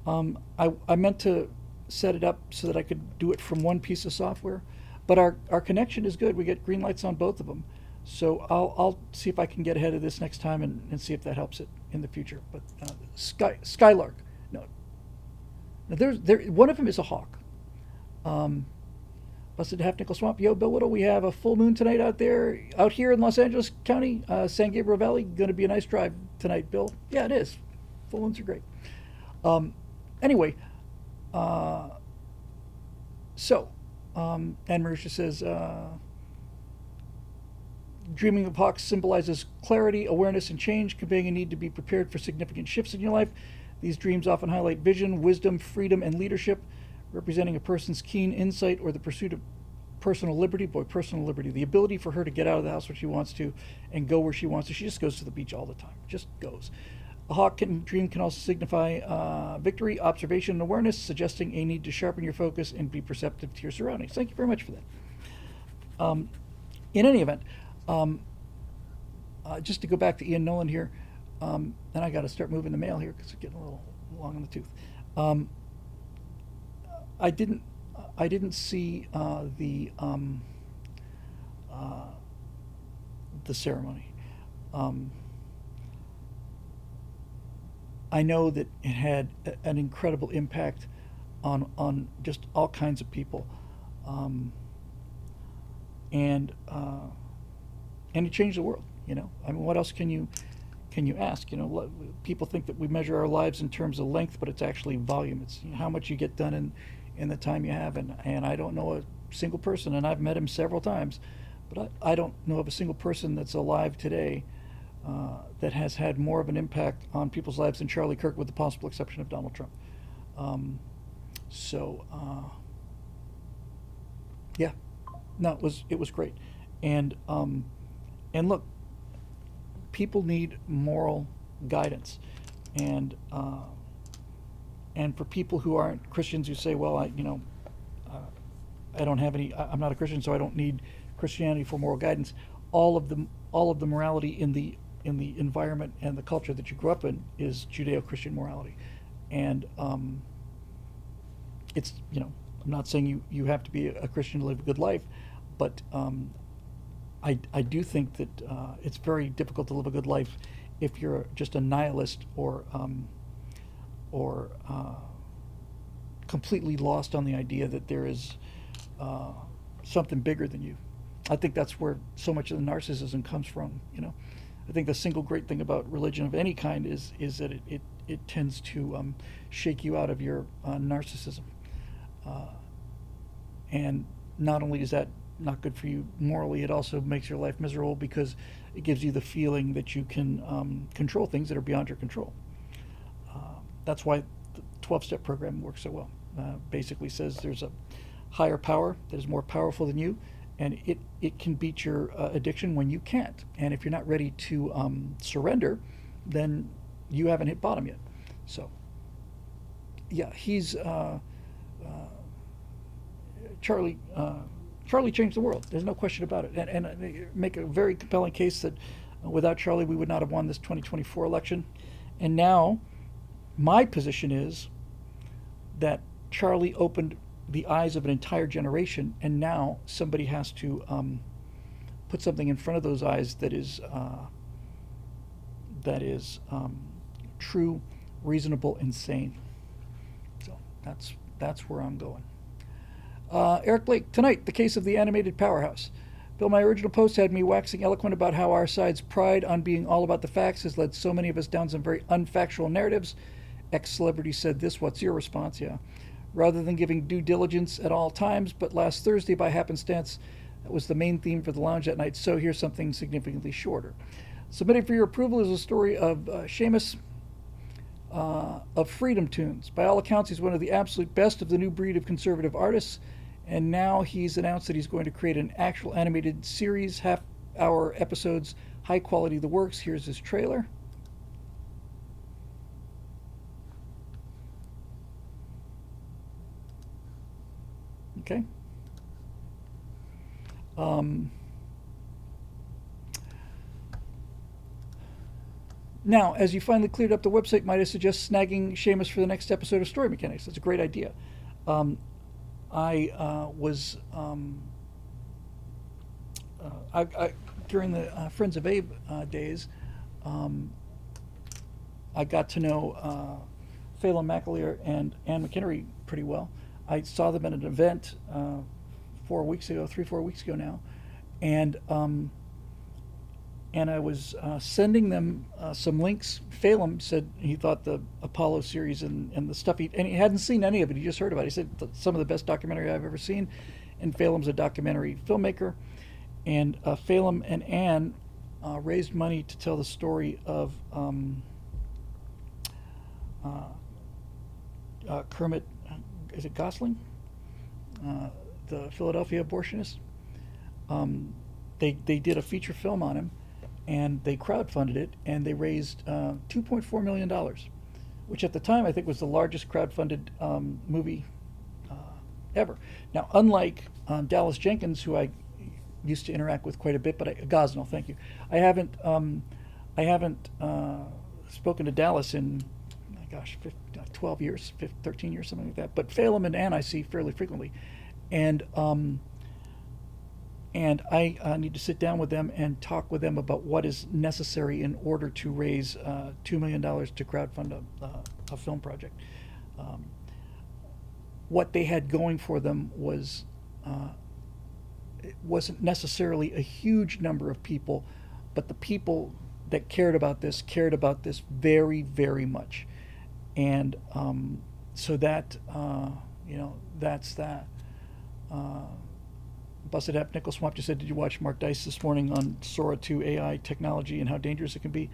I meant to set it up so that I could do it from one piece of software, but our connection is good. We get green lights on both of them. So I'll see if I can get ahead of this next time and see if that helps it in the future. But Skylark, no, one of them is a hawk. Busted Half Nickel Swamp. Yo, Bill Whittle, we have a full moon tonight out here in Los Angeles County, San Gabriel Valley. Going to be a nice drive tonight, Bill. Yeah, it is. Full moons are great. Anyway, Anne Marisha says, dreaming of hawks symbolizes clarity, awareness, and change, conveying a need to be prepared for significant shifts in your life. These dreams often highlight vision, wisdom, freedom, and leadership, representing a person's keen insight or the pursuit of personal liberty. Boy, personal liberty. The ability for her to get out of the house when she wants to and go where she wants to. She just goes to the beach all the time. Just goes. A hawk dream can also signify victory, observation, and awareness, suggesting a need to sharpen your focus and be perceptive to your surroundings. Thank you very much for that. In any event, just to go back to Ian Nolan here, and I got to start moving the mail here because it's getting a little long in the tooth. I didn't see the ceremony. I know that it had an incredible impact on just all kinds of people, and it changed the world. You know, I mean, what else can you ask? You know, people think that we measure our lives in terms of length, but it's actually volume. It's how much you get done in the time you have. And I don't know a single person, and I've met him several times, but I don't know of a single person that's alive today that has had more of an impact on people's lives than Charlie Kirk, with the possible exception of Donald Trump. Yeah, no, it was great, and look, people need moral guidance, and for people who aren't Christians, who say, well, I don't have any, I'm not a Christian, so I don't need Christianity for moral guidance. All of the morality in the environment and the culture that you grew up in is Judeo-Christian morality, and it's, I'm not saying you have to be a Christian to live a good life, but I do think that it's very difficult to live a good life if you're just a nihilist or completely lost on the idea that there is something bigger than you. I think that's where so much of the narcissism comes from. I think the single great thing about religion of any kind is that it tends to shake you out of your narcissism, and not only is that not good for you morally, it also makes your life miserable because it gives you the feeling that you can control things that are beyond your control. That's why the 12-step program works so well. Basically says there's a higher power that is more powerful than you, and it can beat your addiction when you can't. And if you're not ready to surrender, then you haven't hit bottom yet. So, yeah, he's Charlie changed the world. There's no question about it. And they make a very compelling case that without Charlie, we would not have won this 2024 election. And now, my position is that Charlie opened the eyes of an entire generation, and now somebody has to put something in front of those eyes that is true, reasonable, and sane. So that's where I'm going. Eric Blake, tonight, the case of the animated powerhouse. Bill, my original post had me waxing eloquent about how our side's pride on being all about the facts has led so many of us down some very unfactual narratives. Ex-celebrity said this. What's your response? Yeah. Rather than giving due diligence at all times, but last Thursday, by happenstance, that was the main theme for the lounge that night, so here's something significantly shorter. Submitted for your approval is a story of Seamus of Freedom Tunes. By all accounts, he's one of the absolute best of the new breed of conservative artists, and now he's announced that he's going to create an actual animated series, half hour episodes, high quality, the works. Here's his trailer. Okay. Now, as you finally cleared up the website, might I suggest snagging Seamus for the next episode of Story Mechanics? That's a great idea. I was I during the Friends of Abe days, I got to know Phelan McAleer and Ann McHenry pretty well. I saw them at an event 4 weeks ago, 4 weeks ago now, and I was sending them some links. Phelan said he thought the Apollo series and the stuff and he hadn't seen any of it. He just heard about it. He said some of the best documentary I've ever seen. And Phelan's a documentary filmmaker. And Phelan and Ann raised money to tell the story of Kermit, is it Gosling? The Philadelphia abortionist. They did a feature film on him, and they crowdfunded it, and they raised $2.4 million, which at the time I think was the largest crowdfunded movie ever. Now, unlike Dallas Jenkins, who I used to interact with quite a bit, but Gosnell, thank you. I haven't spoken to Dallas in, 12 years, 13 years, something like that. But Phelan and Ann I see fairly frequently, and I need to sit down with them and talk with them about what is necessary in order to raise $2 million to crowdfund a film project. What they had going for them was it wasn't necessarily a huge number of people, but the people that cared about this very, very much. And so that, that's that. Busted App Nickel Swamp just said, did you watch Mark Dice this morning on Sora 2 AI technology and how dangerous it can be?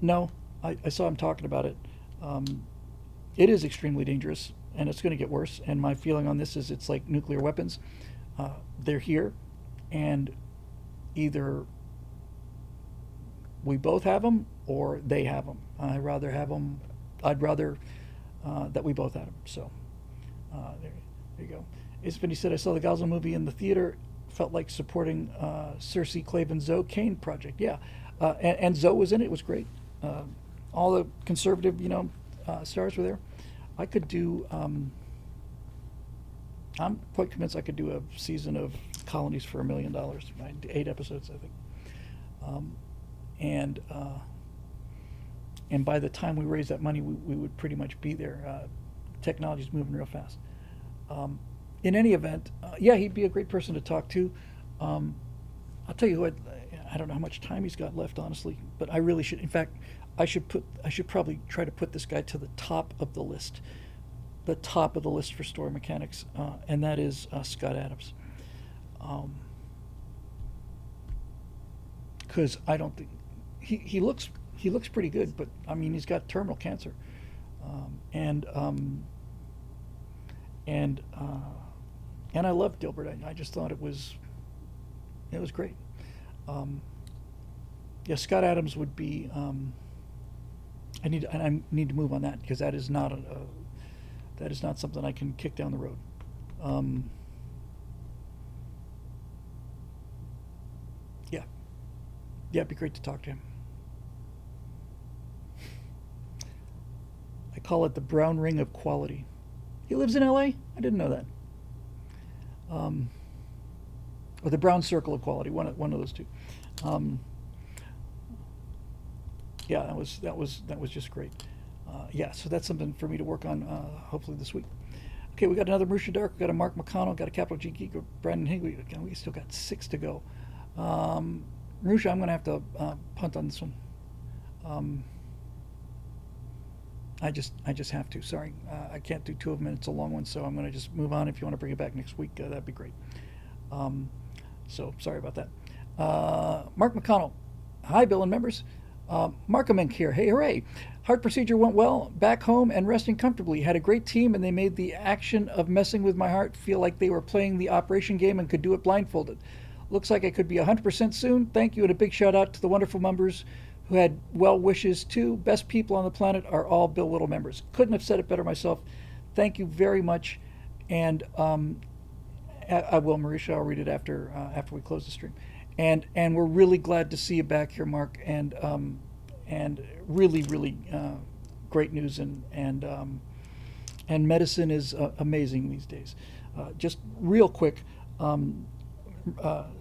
No, I saw him talking about it. It is extremely dangerous, and it's going to get worse. And my feeling on this is it's like nuclear weapons. They're here, and either we both have them or they have them. I'd rather have them. I'd rather that we both had them. So there you go. Isfini said, I saw the Gosling movie in the theater. Felt like supporting Cersei Clavin Zoe Kane project. Yeah, and Zoe was in it. It was great. All the conservative, stars were there. I could do. I'm quite convinced I could do a season of Colonies for $1 million. 8 episodes, I think. And by the time we raise that money, we would pretty much be there. Technology's moving real fast. In any event, yeah, he'd be a great person to talk to. I'll tell you what, I don't know how much time he's got left, honestly, but I really should. In fact, I should probably try to put this guy to the top of the list for Story Mechanics, and that is Scott Adams. Because I don't think he looks pretty good, but I mean he's got terminal cancer, and I loved Dilbert. I just thought it was great. Yeah, Scott Adams would be. I need to move on that because that is not something I can kick down the road. Yeah, it'd be great to talk to him. I call it the brown ring of quality. He lives in L.A.? I didn't know that. Or the brown circle of quality, one of those two. Yeah, that was just great. Yeah, so that's something for me to work on hopefully this week. Okay, we got another Marusha Dark, we got a Mark McConnell, got a Capital G Geek, Brandon Higley. We still got 6 to go. Marusha, I'm going to have to punt on this one. I just have to. Sorry, I can't do 2 of them, and it's a long one, so I'm going to just move on. If you want to bring it back next week, that'd be great. So sorry about that. Mark McConnell. Hi, Bill and members. Markamink here. Hey, hooray. Heart procedure went well. Back home and resting comfortably. Had a great team, and they made the action of messing with my heart feel like they were playing the operation game and could do it blindfolded. Looks like I could be 100% soon. Thank you, and a big shout out to the wonderful members who had well wishes too. Best people on the planet are all Bill Whittle members. Couldn't have said it better myself. Thank you very much, and I will, Marisha. I'll read it after we close the stream, and we're really glad to see you back here, Mark, and really great news, and medicine is amazing these days. Just real quick.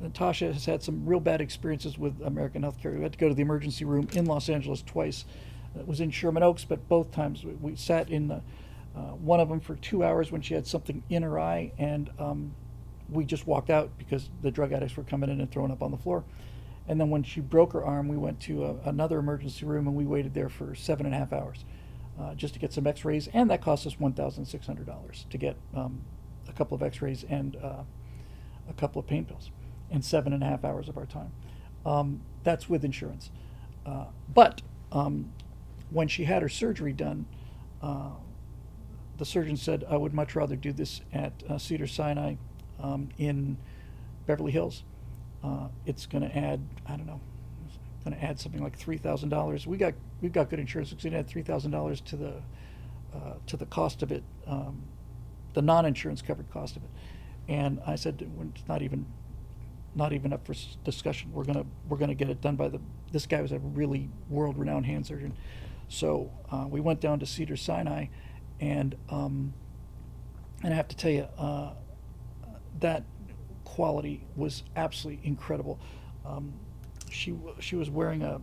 Natasha has had some real bad experiences with American healthcare. We had to go to the emergency room in Los Angeles twice. It was in Sherman Oaks, but both times we sat in one of them for 2 hours when she had something in her eye, and we just walked out because the drug addicts were coming in and throwing up on the floor. And then when she broke her arm, we went to another emergency room, and we waited there for 7.5 hours just to get some x-rays, and that cost us $1,600 to get a couple of x-rays and a couple of pain pills in 7.5 hours of our time. That's with insurance. But when she had her surgery done, the surgeon said, I would much rather do this at Cedars-Sinai in Beverly Hills. It's going to add, I don't know, going to add something like $3,000. We've got good insurance. It's going to add $3,000 to the cost of it, the non-insurance covered cost of it. And I said, it's not even up for discussion. We're gonna get it done by this guy was a really world-renowned hand surgeon. So we went down to Cedars-Sinai, and I have to tell you, that quality was absolutely incredible. She was wearing a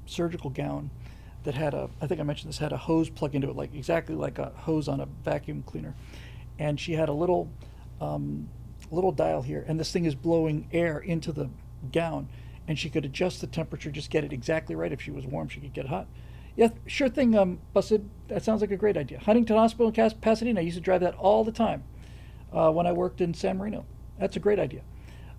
surgical gown that had I think I mentioned this, had a hose plugged into it, exactly like a hose on a vacuum cleaner, and she had a little dial here, and this thing is blowing air into the gown, and she could adjust the temperature, just get it exactly right. If she was warm, she could get hot. Yeah, sure thing, Busted. That sounds like a great idea. Huntington Hospital in Pasadena, I used to drive that all the time when I worked in San Marino. That's a great idea.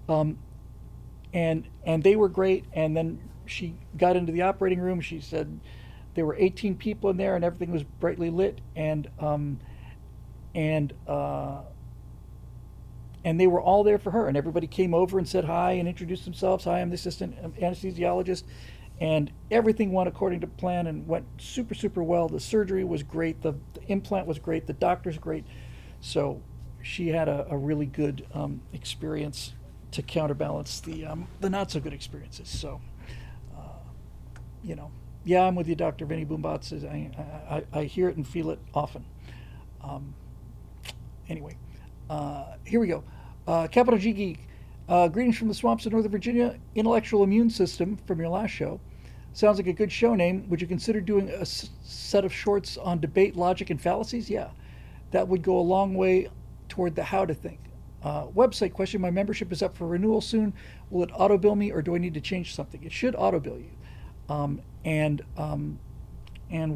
And they were great, and then she got into the operating room. She said there were 18 people in there, and everything was brightly lit, and they were all there for her, and everybody came over and said hi and introduced themselves. Hi, I'm the assistant anesthesiologist, and everything went according to plan and went super, super well. The surgery was great. The implant was great. The doctor's great. So she had a really good experience to counterbalance the not so good experiences. So, yeah, I'm with you, Dr. Vinny Boombots. I hear it and feel it often. Anyway. Here we go. Capital G Geek. Greetings from the swamps of Northern Virginia. Intellectual immune system from your last show. Sounds like a good show name. Would you consider doing a set of shorts on debate, logic, and fallacies? Yeah. That would go a long way toward the how to think. Website question. My membership is up for renewal soon. Will it auto-bill me, or do I need to change something? It should auto-bill you. And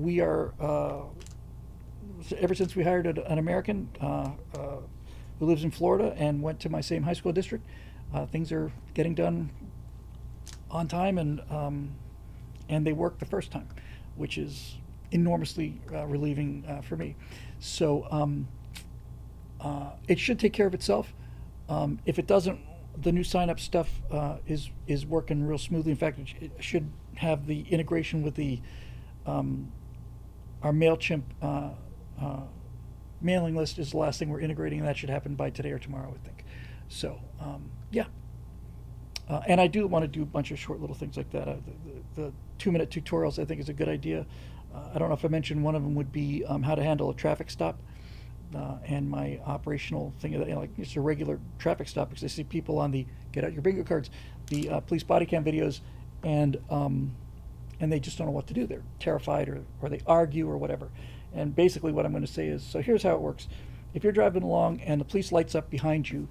we are, ever since we hired an American who lives in Florida and went to my same high school district, things are getting done on time, and they worked the first time, which is enormously relieving for me. So it should take care of itself. If it doesn't, the new sign-up stuff is working real smoothly. In fact, it should have the integration with the our MailChimp mailing list is the last thing we're integrating, and that should happen by today or tomorrow, I think. So, yeah. And I do want to do a bunch of short little things like that. The 2-minute tutorials, I think, is a good idea. I don't know if I mentioned one of them would be how to handle a traffic stop. And my operational thing, like it's a regular traffic stop, because I see people on the get out your bingo cards, the police body cam videos, and they just don't know what to do. They're terrified, or they argue or whatever. And basically what I'm going to say is, so here's how it works. If you're driving along and the police lights up behind you,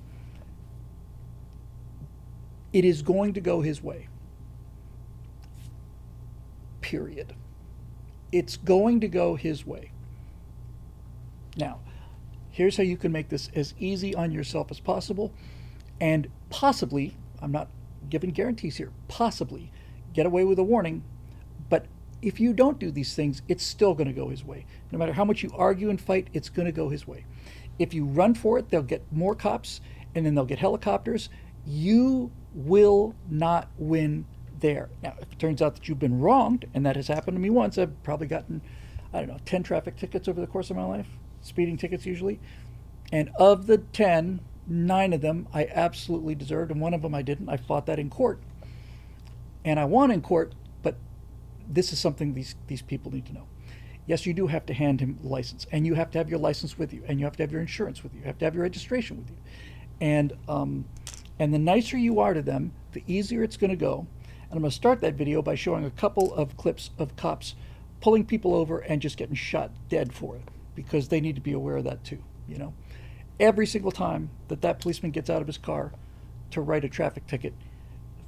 it is going to go his way. Period. It's going to go his way. Now, here's how you can make this as easy on yourself as possible, and possibly, I'm not giving guarantees here, possibly get away with a warning. But if you don't do these things, it's still going to go his way. No matter how much you argue and fight, it's going to go his way. If you run for it, they'll get more cops, and then they'll get helicopters. You will not win there. Now, if it turns out that you've been wronged, and that has happened to me once, I've probably gotten, I don't know, 10 traffic tickets over the course of my life, speeding tickets usually. And of the 10, 9 of them I absolutely deserved, and one of them I didn't. I fought that in court. And I won in court, but this is something these people need to know. Yes, you do have to hand him the license, and you have to have your license with you, and you have to have your insurance with you. You have to have your registration with you. And the nicer you are to them, the easier it's going to go. And I'm going to start that video by showing a couple of clips of cops pulling people over and just getting shot dead for it, because they need to be aware of that too, you know. Every single time that policeman gets out of his car to write a traffic ticket,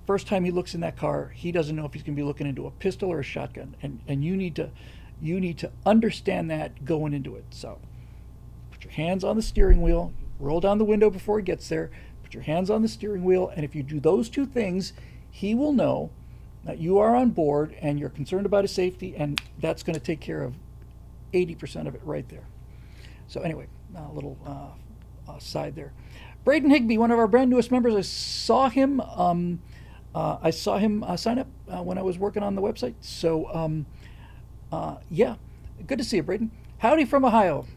first time he looks in that car, he doesn't know if he's going to be looking into a pistol or a shotgun. And you need to understand that going into it. So put your hands on the steering wheel, roll down the window before he gets there, put your hands on the steering wheel, and if you do those two things, he will know that you are on board and you're concerned about his safety, and that's going to take care of 80% of it right there. So anyway, a little side there. Braden Higby, one of our brand newest members, I saw him sign up when I was working on the website. So yeah, good to see you, Braden. Howdy from Ohio.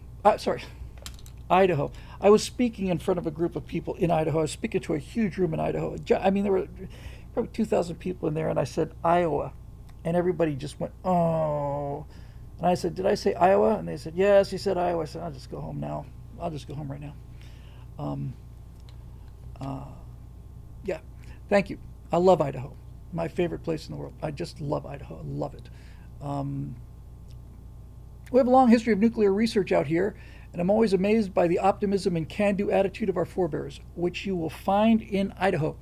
Idaho. I was speaking in front of a group of people in Idaho. I was speaking to a huge room in Idaho. I mean, there were probably 2,000 people in there, and I said Iowa, and everybody just went, oh. And I said, did I say Iowa? And they said, yes, you said Iowa. I said, I'll just go home now. I'll just go home right now. Yeah, thank you. I love Idaho. My favorite place in the world. I just love Idaho. I love it. We have a long history of nuclear research out here, and I'm always amazed by the optimism and can-do attitude of our forebears, which you will find in Idaho.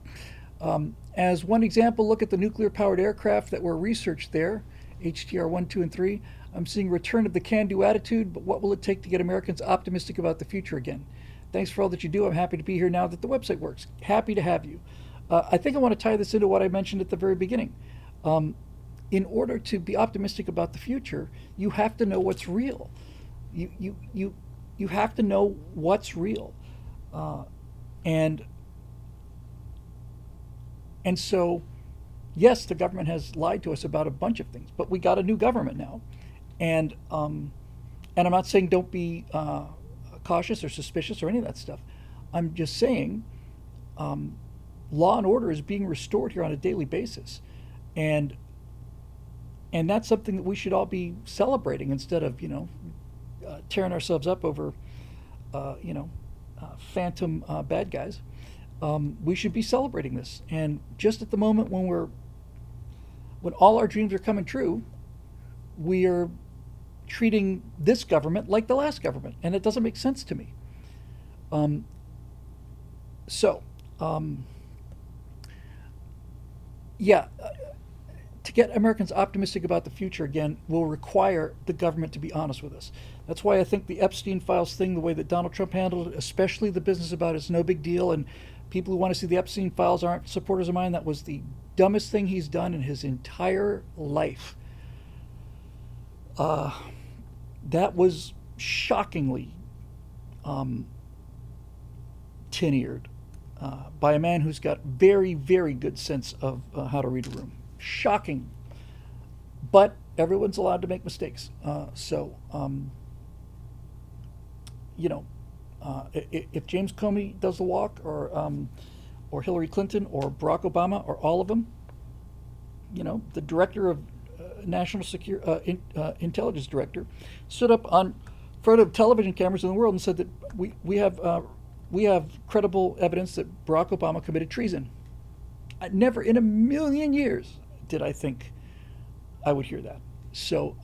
As one example, look at the nuclear-powered aircraft that were researched there, HTR 1, 2, and 3. I'm seeing return of the can-do attitude, but what will it take to get Americans optimistic about the future again? Thanks for all that you do. I'm happy to be here now that the website works. Happy to have you. I think I want to tie this into what I mentioned at the very beginning. In order to be optimistic about the future, you have to know what's real. You have to know what's real. And so, yes, the government has lied to us about a bunch of things, but we got a new government now. And I'm not saying don't be cautious or suspicious or any of that stuff. I'm just saying law and order is being restored here on a daily basis. And that's something that we should all be celebrating instead of, tearing ourselves up over, phantom bad guys. We should be celebrating this. And just at the moment when all our dreams are coming true, we are treating this government like the last government, and it doesn't make sense to me. To get Americans optimistic about the future again will require the government to be honest with us. That's why I think the Epstein files thing, the way that Donald Trump handled it, especially the business about it's no big deal, and people who want to see the Epstein files aren't supporters of mine, that was the dumbest thing he's done in his entire life. That was shockingly tin-eared by a man who's got very, very good sense of how to read a room. Shocking. But everyone's allowed to make mistakes. If James Comey does the walk, or Hillary Clinton, or Barack Obama, or all of them, the director of national intelligence director stood up on front of television cameras in the world and said that we have credible evidence that Barack Obama committed treason. Never in a million years did I think I would hear that. So,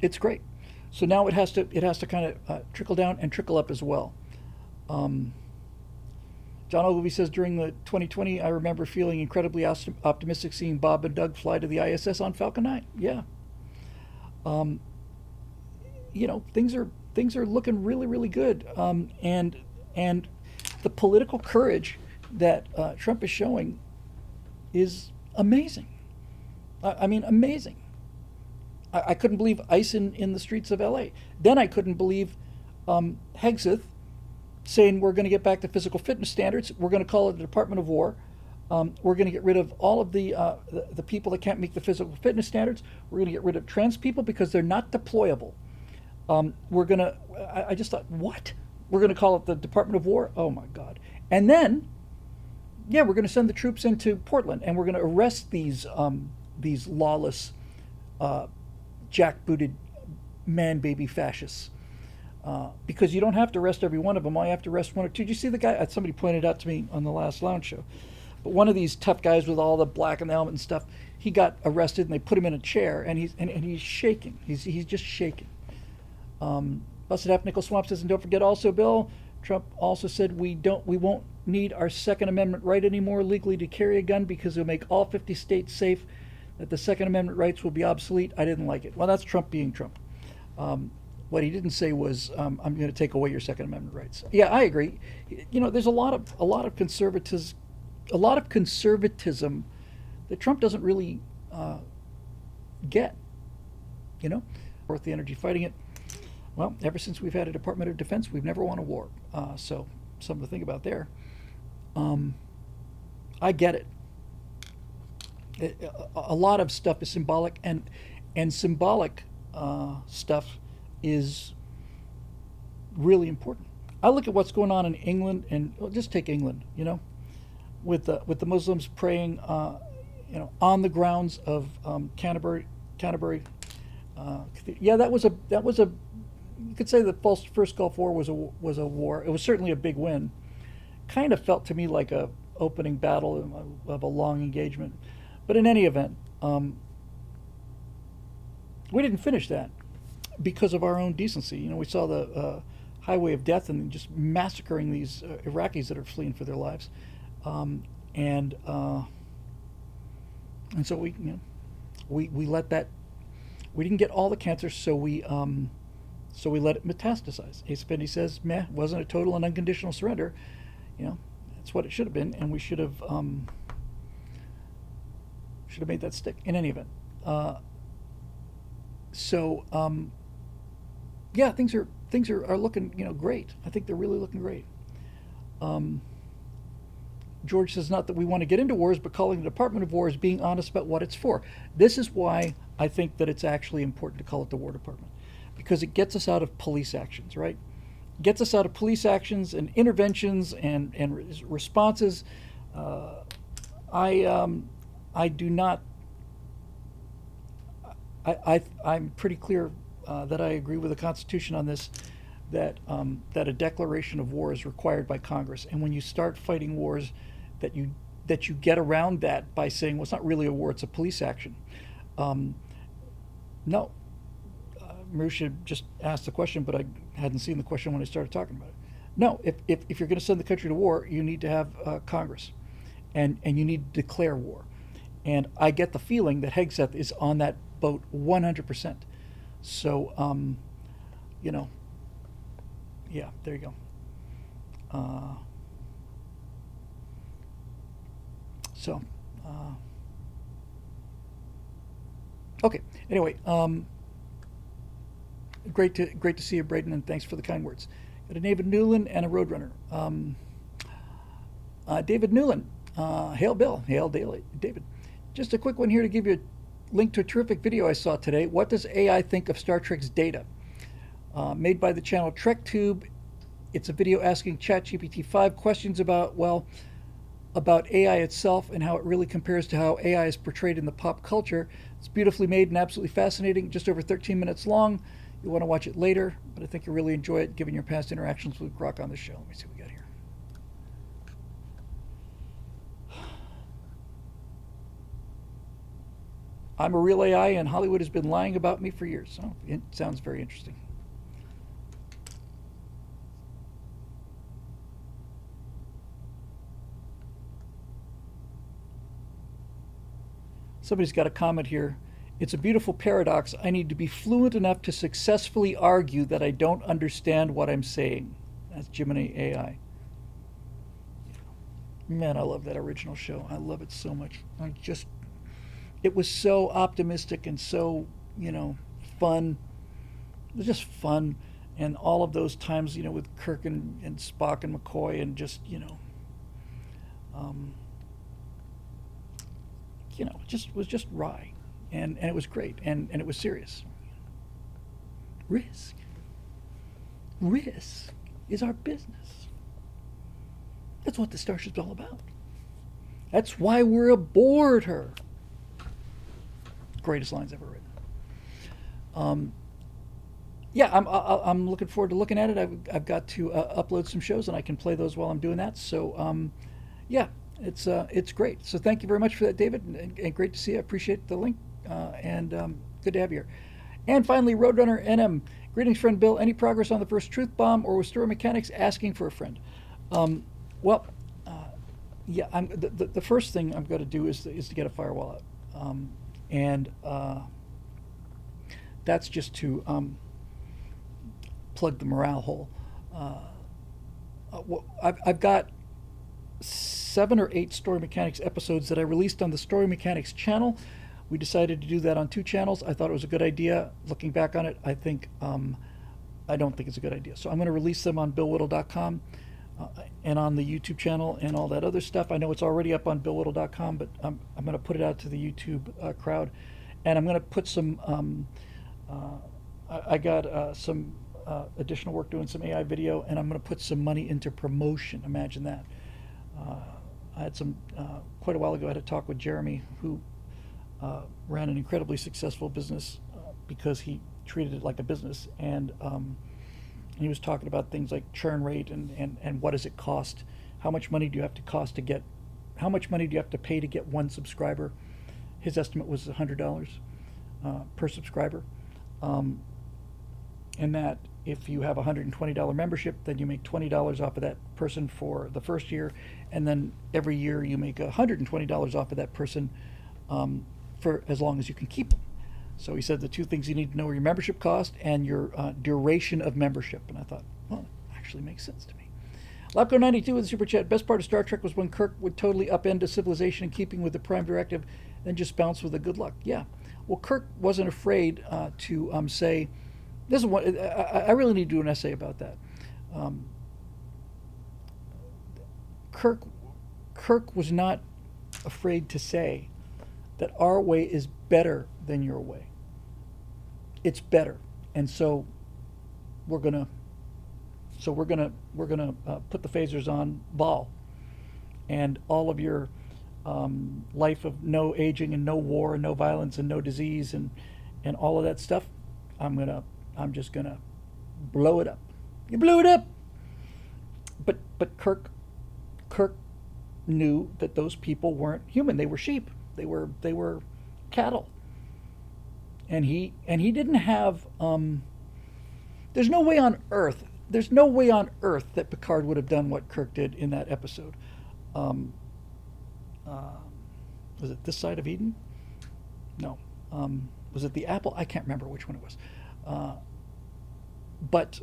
it's great. So now it has to kind of trickle down and trickle up as well. John Ogilvy says, during the 2020, I remember feeling incredibly optimistic seeing Bob and Doug fly to the ISS on Falcon 9. Yeah. Things are looking really, really good. And the political courage that Trump is showing is amazing. I mean, amazing. I couldn't believe ICE in the streets of LA. Then I couldn't believe Hegseth saying we're going to get back to physical fitness standards. We're going to call it the Department of War. We're going to get rid of all of the people that can't meet the physical fitness standards. We're going to get rid of trans people because they're not deployable. We're going to, I just thought, what? We're going to call it the Department of War? Oh my God. And then, yeah, we're going to send the troops into Portland and we're going to arrest these lawless, jackbooted man baby fascists. Because you don't have to arrest every one of them. All you have to arrest one or two. Did you see the guy? Somebody pointed out to me on the last lounge show. But one of these tough guys with all the black and the helmet and stuff, he got arrested and they put him in a chair and he's shaking. He's just shaking. Busted Half Nickel Swamp says, and don't forget also, Bill, Trump also said we won't need our Second Amendment right anymore legally to carry a gun because it'll make all 50 states safe. That the Second Amendment rights will be obsolete. I didn't like it. Well, that's Trump being Trump. What he didn't say was, I'm going to take away your Second Amendment rights. Yeah, I agree. You know, there's a lot of conservatism that Trump doesn't really get. You know, worth the energy fighting it. Well, ever since we've had a Department of Defense, we've never won a war. So something to think about there. I get it. A lot of stuff is symbolic, and symbolic stuff is really important. I look at what's going on in England, and just take England, you know, with the Muslims praying, you know, on the grounds of Canterbury. Yeah, that was a. You could say the first Gulf War was a war. It was certainly a big win. Kind of felt to me like a opening battle of a long engagement, but in any event, we didn't finish that because of our own decency. You know, we saw the highway of death and just massacring these Iraqis that are fleeing for their lives, and so we, you know, we let that. We didn't get all the cancer, so we let it metastasize. Ace Bendy says, "Meh, wasn't a total and unconditional surrender." You know, that's what it should have been, and we should have made that stick. In any event, yeah, things are looking, you know, great. I think they're really looking great. George says, not that we want to get into wars, but calling the Department of War is being honest about what it's for. This is why I think that it's actually important to call it the War Department, because it gets us out of police actions, right? It gets us out of police actions and interventions and responses. I do not. I'm pretty clear that I agree with the Constitution on this, that a declaration of war is required by Congress. And when you start fighting wars, that you get around that by saying, well, it's not really a war, it's a police action. No. Marusha just asked the question, but I hadn't seen the question when I started talking about it. No, if you're going to send the country to war, you need to have Congress, and you need to declare war. And I get the feeling that Hegseth is on that boat 100%. So, you know, yeah, there you go. Okay. Anyway, great to see you, Braden, and thanks for the kind words. Got a David Newland and a Roadrunner. David Newland, hail Bill, hail David. Just a quick one here to give you a link to a terrific video I saw today. What does AI think of Star Trek's data? Made by the channel TrekTube. It's a video asking ChatGPT 5 questions about AI itself and how it really compares to how AI is portrayed in the pop culture. It's beautifully made and absolutely fascinating, just over 13 minutes long. You'll want to watch it later, but I think you'll really enjoy it given your past interactions with Grok on the show. Let me see what we got here. I'm a real AI and Hollywood has been lying about me for years. So it sounds very interesting. Somebody's got a comment here. It's a beautiful paradox. I need to be fluent enough to successfully argue that I don't understand what I'm saying. That's Gemini AI. Man, I love that original show. I love it so much. It was so optimistic and so, fun. It was just fun. and all of those times, with Kirk and Spock and McCoy, and just, um, just was just wry, and it was great, and it was serious. Risk, risk is our business. That's what the Starship's all about. That's why we're aboard her. Greatest lines ever written. Yeah, I'm looking forward to looking at it. I've got to upload some shows, and I can play those while I'm doing that. So, yeah, it's great. So thank you very much for that, David, and great to see you. I appreciate the link, and good to have you here. And finally, Roadrunner NM. Greetings, friend Bill. Any progress on the first Truth Bomb, or was Story Mechanics asking for a friend? Well, yeah, the first thing I'm going to do is to get a firewall out, and that's just to plug the morale hole. I've got 7 or 8 Story Mechanics episodes that I released on the Story Mechanics channel. We decided to do that on 2 channels. I thought it was a good idea. Looking back on it, I don't think it's a good idea. So I'm going to release them on BillWhittle.com and on the YouTube channel and all that other stuff. I know it's already up on BillWhittle.com, but I'm going to put it out to the YouTube crowd, and I'm going to put some. I got some additional work doing some AI video, and I'm going to put some money into promotion. Imagine that. I had some quite a while ago. I had a talk with Jeremy, who ran an incredibly successful business because he treated it like a business, and he was talking about things like churn rate and what does it cost? How much money do you have to cost to get? How much money do you have to pay to get one subscriber? His estimate was $100 per subscriber, and that if you have a $120 membership, then you make $20 off of that person for the first year, and then every year you make $120 off of that person for as long as you can keep them. So he said the 2 things you need to know are your membership cost and your duration of membership. And I thought, well, it actually makes sense to me. Lapco92 with the super chat. Best part of Star Trek was when Kirk would totally upend a civilization in keeping with the Prime Directive, then just bounce with a good luck. Yeah. Well, Kirk wasn't afraid to say, this is what I really need to do an essay about that. Kirk was not afraid to say that our way is better than your way. It's better, and so we're gonna put the phasers on Vol, and all of your life of no aging and no war and no violence and no disease and all of that stuff. I'm just gonna blow it up. You blew it up. But Kirk knew that those people weren't human. They were sheep. They were cattle. And he didn't have. There's no way on Earth that Picard would have done what Kirk did in that episode. Was it This Side of Eden? No. Was it the Apple? I can't remember which one it was. But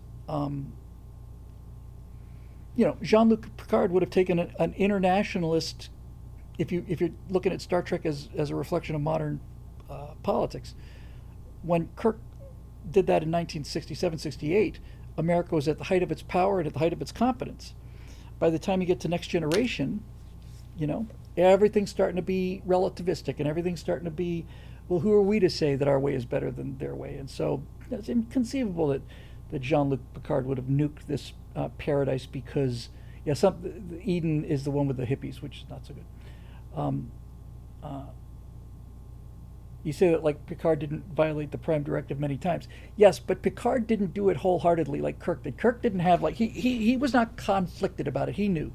Jean-Luc Picard would have taken an internationalist. If you're looking at Star Trek as a reflection of modern politics, when Kirk did that in 1967-68, America was at the height of its power and at the height of its competence. By the time you get to Next Generation, everything's starting to be relativistic, and everything's starting to be, well, who are we to say that our way is better than their way? And so it's inconceivable that Jean-Luc Picard would have nuked this paradise because, Eden is the one with the hippies, which is not so good. You say that like Picard didn't violate the Prime Directive many times. Yes, but Picard didn't do it wholeheartedly like Kirk did. Kirk didn't have he was not conflicted about it. He knew.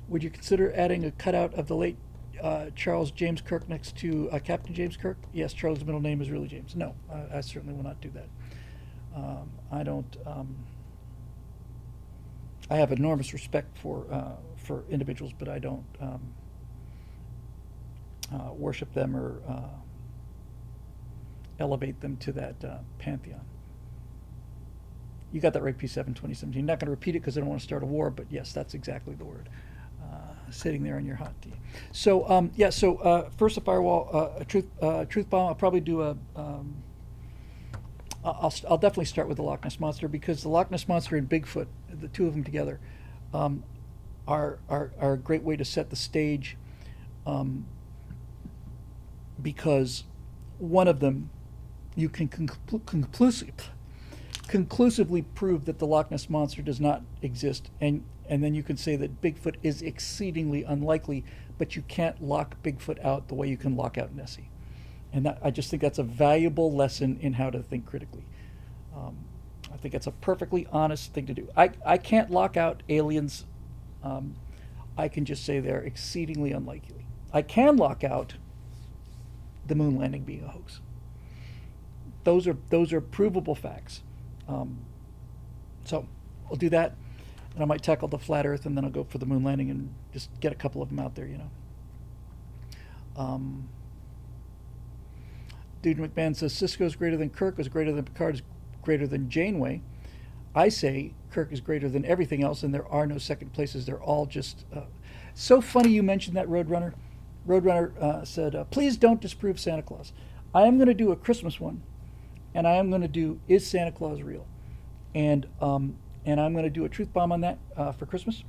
Would you consider adding a cutout of the late Charles James Kirk next to Captain James Kirk? Yes, Charles' middle name is really James. No, I certainly will not do that. I don't. I have enormous respect for individuals, but I don't worship them or elevate them to that pantheon. You got that right, P7 2017. Not going to repeat it because I don't want to start a war, but yes, that's exactly the word. Sitting there in your hot tea. So first a firewall, a truth bomb. I'll probably do I'll definitely start with the Loch Ness Monster, because the Loch Ness Monster and Bigfoot, the two of them together, um, are a great way to set the stage, um, because one of them you can conclusively prove that the Loch Ness Monster does not exist, and then you can say that Bigfoot is exceedingly unlikely, but you can't lock Bigfoot out the way you can lock out Nessie. And I just think that's a valuable lesson in how to think critically. Um, I think it's a perfectly honest thing to do. I can't lock out aliens. Um, I can just say they're exceedingly unlikely. I can lock out the moon landing being a hoax. Those are provable facts. So I'll do that, and I might tackle the flat Earth, and then I'll go for the moon landing and just get a couple of them out there, Dude McMahon says Sisko's greater than Kirk, is greater than Picard, is greater than Janeway. I say Kirk is greater than everything else, and there are no second places. They're all just so funny. You mentioned that, Roadrunner. Roadrunner said, "Please don't disprove Santa Claus. I am going to do a Christmas one, and I am going to do Is Santa Claus Real?" And I'm going to do a truth bomb on that for Christmas.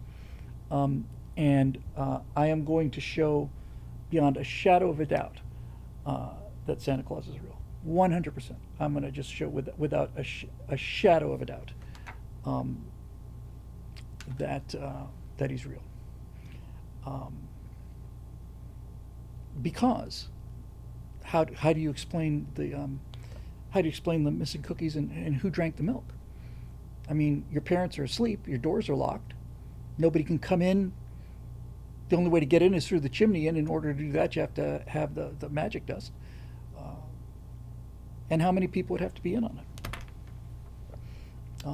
And I am going to show beyond a shadow of a doubt that Santa Claus is real. 100%. I'm going to just show without a shadow of a doubt that he's real. Because how do you explain the missing cookies and who drank the milk? I mean, your parents are asleep, your doors are locked, nobody can come in. The only way to get in is through the chimney, and in order to do that, you have to have the magic dust. And how many people would have to be in on it?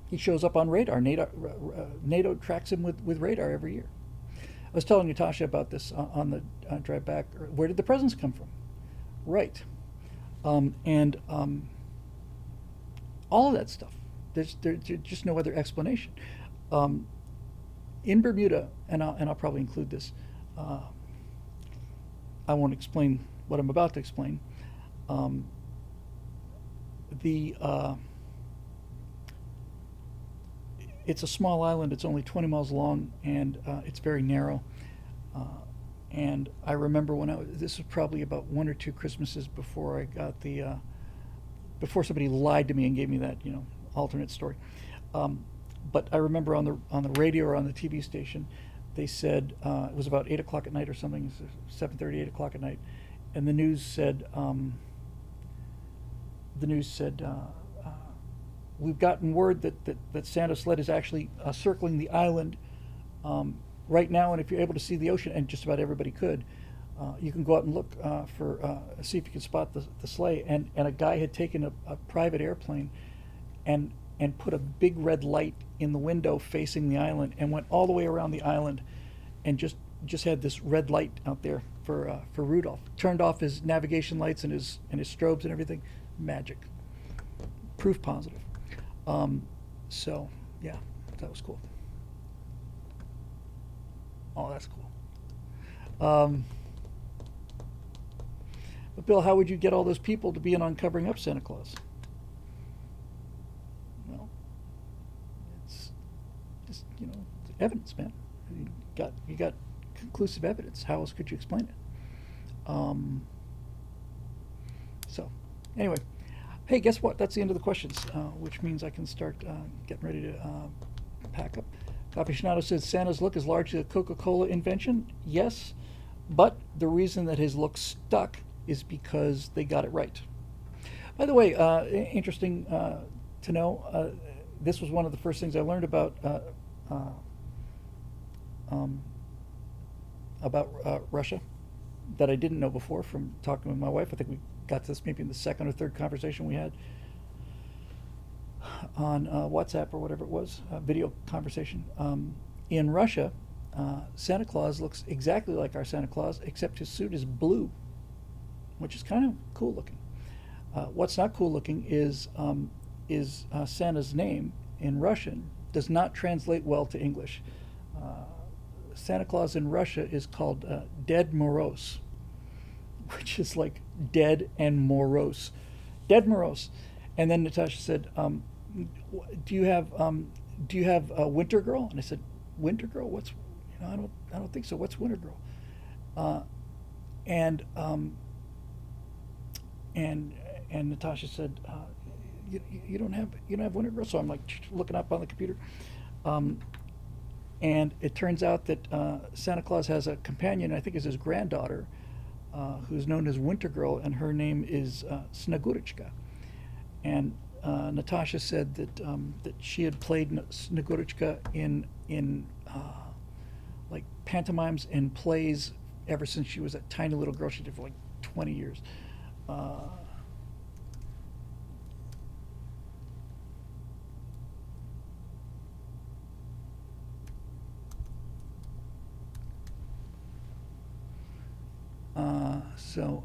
He shows up on radar. NATO tracks him with radar every year. I was telling Natasha about this on the drive back. Where did the presents come from? Right. All of that stuff. There's just no other explanation. In Bermuda, and I'll probably include this. I won't explain what I'm about to explain. It's a small island. It's only 20 miles long, and it's very narrow. And I remember this was probably about one or two Christmases before I got before somebody lied to me and gave me that alternate story. But I remember on the radio or on the TV station, they said it was about 8 o'clock at night or something, 7:30, 8 o'clock at night, and the news said we've gotten word that Santa's sled is actually circling the island right now, and if you're able to see the ocean, and just about everybody could, you can go out and look see if you can spot the sleigh. And a guy had taken a private airplane and put a big red light in the window facing the island, and went all the way around the island, and just had this red light out there for Rudolph. Turned off his navigation lights and his strobes and everything. Magic. Proof positive. So yeah, that was cool. Oh, that's cool. But Bill, how would you get all those people to be in on covering up Santa Claus? Well, it's just evidence, man. You got conclusive evidence. How else could you explain it? So, anyway, hey, guess what? That's the end of the questions, which means I can start getting ready to pack up. Coffee Shinato says Santa's look is largely a Coca-Cola invention. Yes, but the reason that his look stuck is because they got it right. By the way, interesting to know, this was one of the first things I learned about Russia that I didn't know before from talking with my wife. I think we got to this maybe in the second or third conversation we had on WhatsApp or whatever it was, video conversation. In Russia, Santa Claus looks exactly like our Santa Claus, except his suit is blue, which is kind of cool looking. What's not cool looking is Santa's name in Russian does not translate well to English. Santa Claus in Russia is called Ded Moroz, which is like dead and morose. dead morose. And then Natasha said, "Do you have Winter Girl?" And I said, "Winter Girl? What's I don't think so. What's Winter Girl?" Uh, and and and Natasha said, you don't have Winter Girl." So I'm like looking up on the computer, um, and it turns out that Santa Claus has a companion. I think is his granddaughter, who's known as Winter Girl, and her name is Snegurочка. And Natasha said that she had played Snegurочка in like pantomimes and plays ever since she was a tiny little girl. She did for like 20 years. Uh, so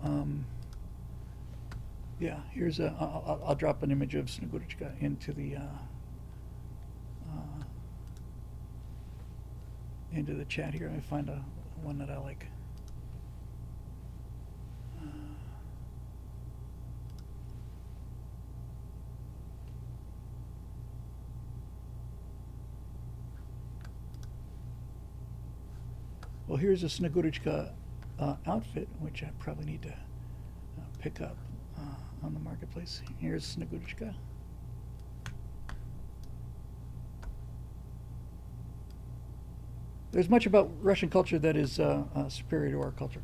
yeah, here's I'll drop an image of Snegurочка uh, into the chat here. Let me find a one that I like. Uh, well, here's a Snegurочka outfit, which I probably need to pick up on the marketplace. Here's Snegurочка. There's much about Russian culture that is superior to our culture.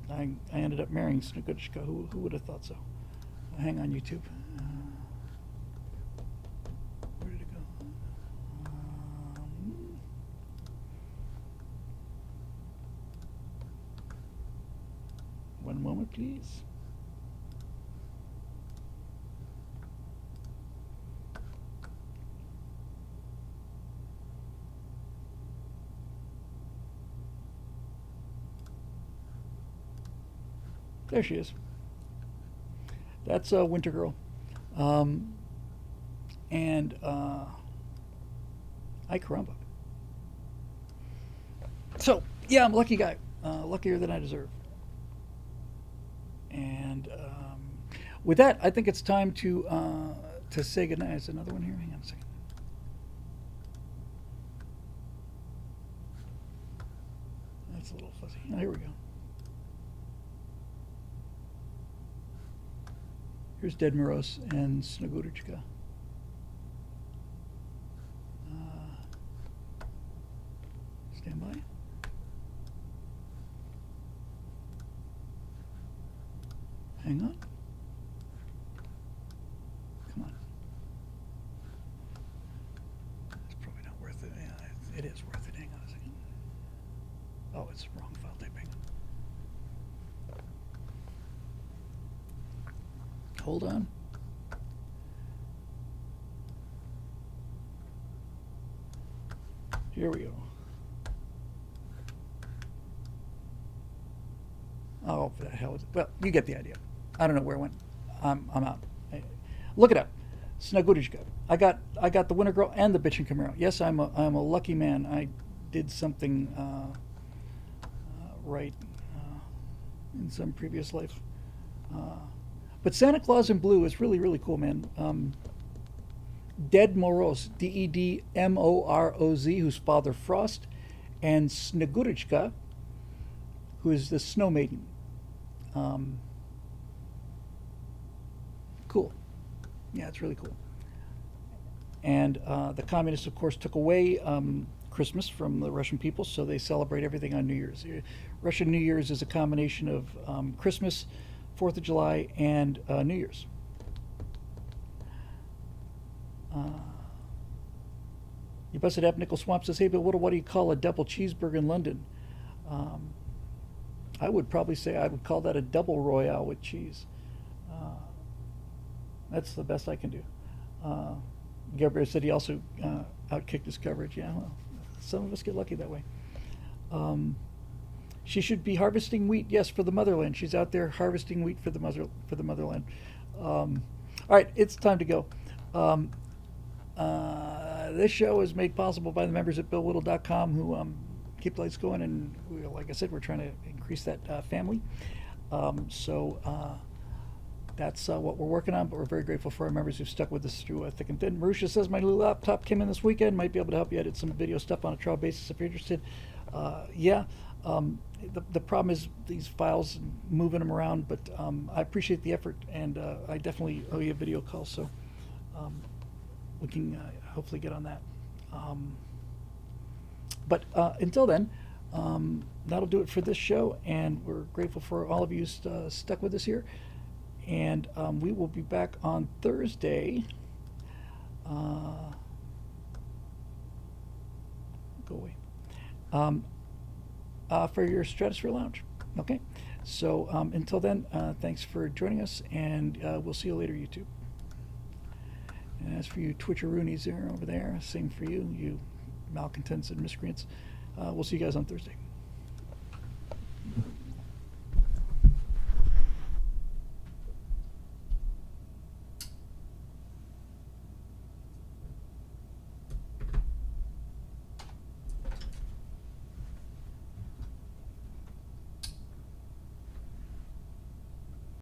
I ended up marrying Snegurочka. Who would have thought so? Hang on, YouTube. Where did it go? One moment, please. There she is. That's Winter Girl. And ay caramba. So, yeah, I'm a lucky guy. Luckier than I deserve. And with that, I think it's time to say goodnight. There's another one here. Hang on a second. That's a little fuzzy. Oh, here we go. Here's Dead Morose and Snegurочка. Stand by. Hang on. Come on. It's probably not worth it. Yeah, it is worth it. Hang on a second. Oh, it's wrong file typing. Hold on. Here we go. Oh, for the hell is it? Well, you get the idea. I don't know where it went. I'm out. Look it up. Snegurочка. I got the Winter Girl and the Bitchin' Camaro. Yes, I'm a lucky man. I did something right in some previous life. But Santa Claus in Blue is really, really cool, man. Dead Moroz, Dedmoroz, who's Father Frost, and Snegurочка, who is the Snow Maiden. Cool. Yeah, it's really cool. And the communists, of course, took away Christmas from the Russian people, so they celebrate everything on New Year's. Russian New Year's is a combination of Christmas, 4th of July, and New Year's. You busted up. Nickel Swamp says, "Hey, but what do you call a double cheeseburger in London?" I would probably say I would call that a double royale with cheese. That's the best I can do. Gabriel said he also outkicked his coverage. Yeah, well, some of us get lucky that way. She should be harvesting wheat, yes, for the motherland. She's out there harvesting wheat for the motherland. All right, it's time to go. This show is made possible by the members at BillWhittle.com who keep the lights going, and like I said, we're trying to increase that family. So that's what we're working on, but we're very grateful for our members who've stuck with us through thick and thin. Marusha says, my new laptop came in this weekend. Might be able to help you edit some video stuff on a trial basis if you're interested. Yeah, the problem is these files, moving them around, but I appreciate the effort, and I definitely owe you a video call, so we can hopefully get on that. But until then, that'll do it for this show, and we're grateful for all of you stuck with us here. And we will be back on Thursday. Go away. For your Stratosphere Lounge. Okay? So until then, thanks for joining us, and we'll see you later, YouTube. And as for you Twitcheroonies there over there, same for you, you malcontents and miscreants. We'll see you guys on Thursday.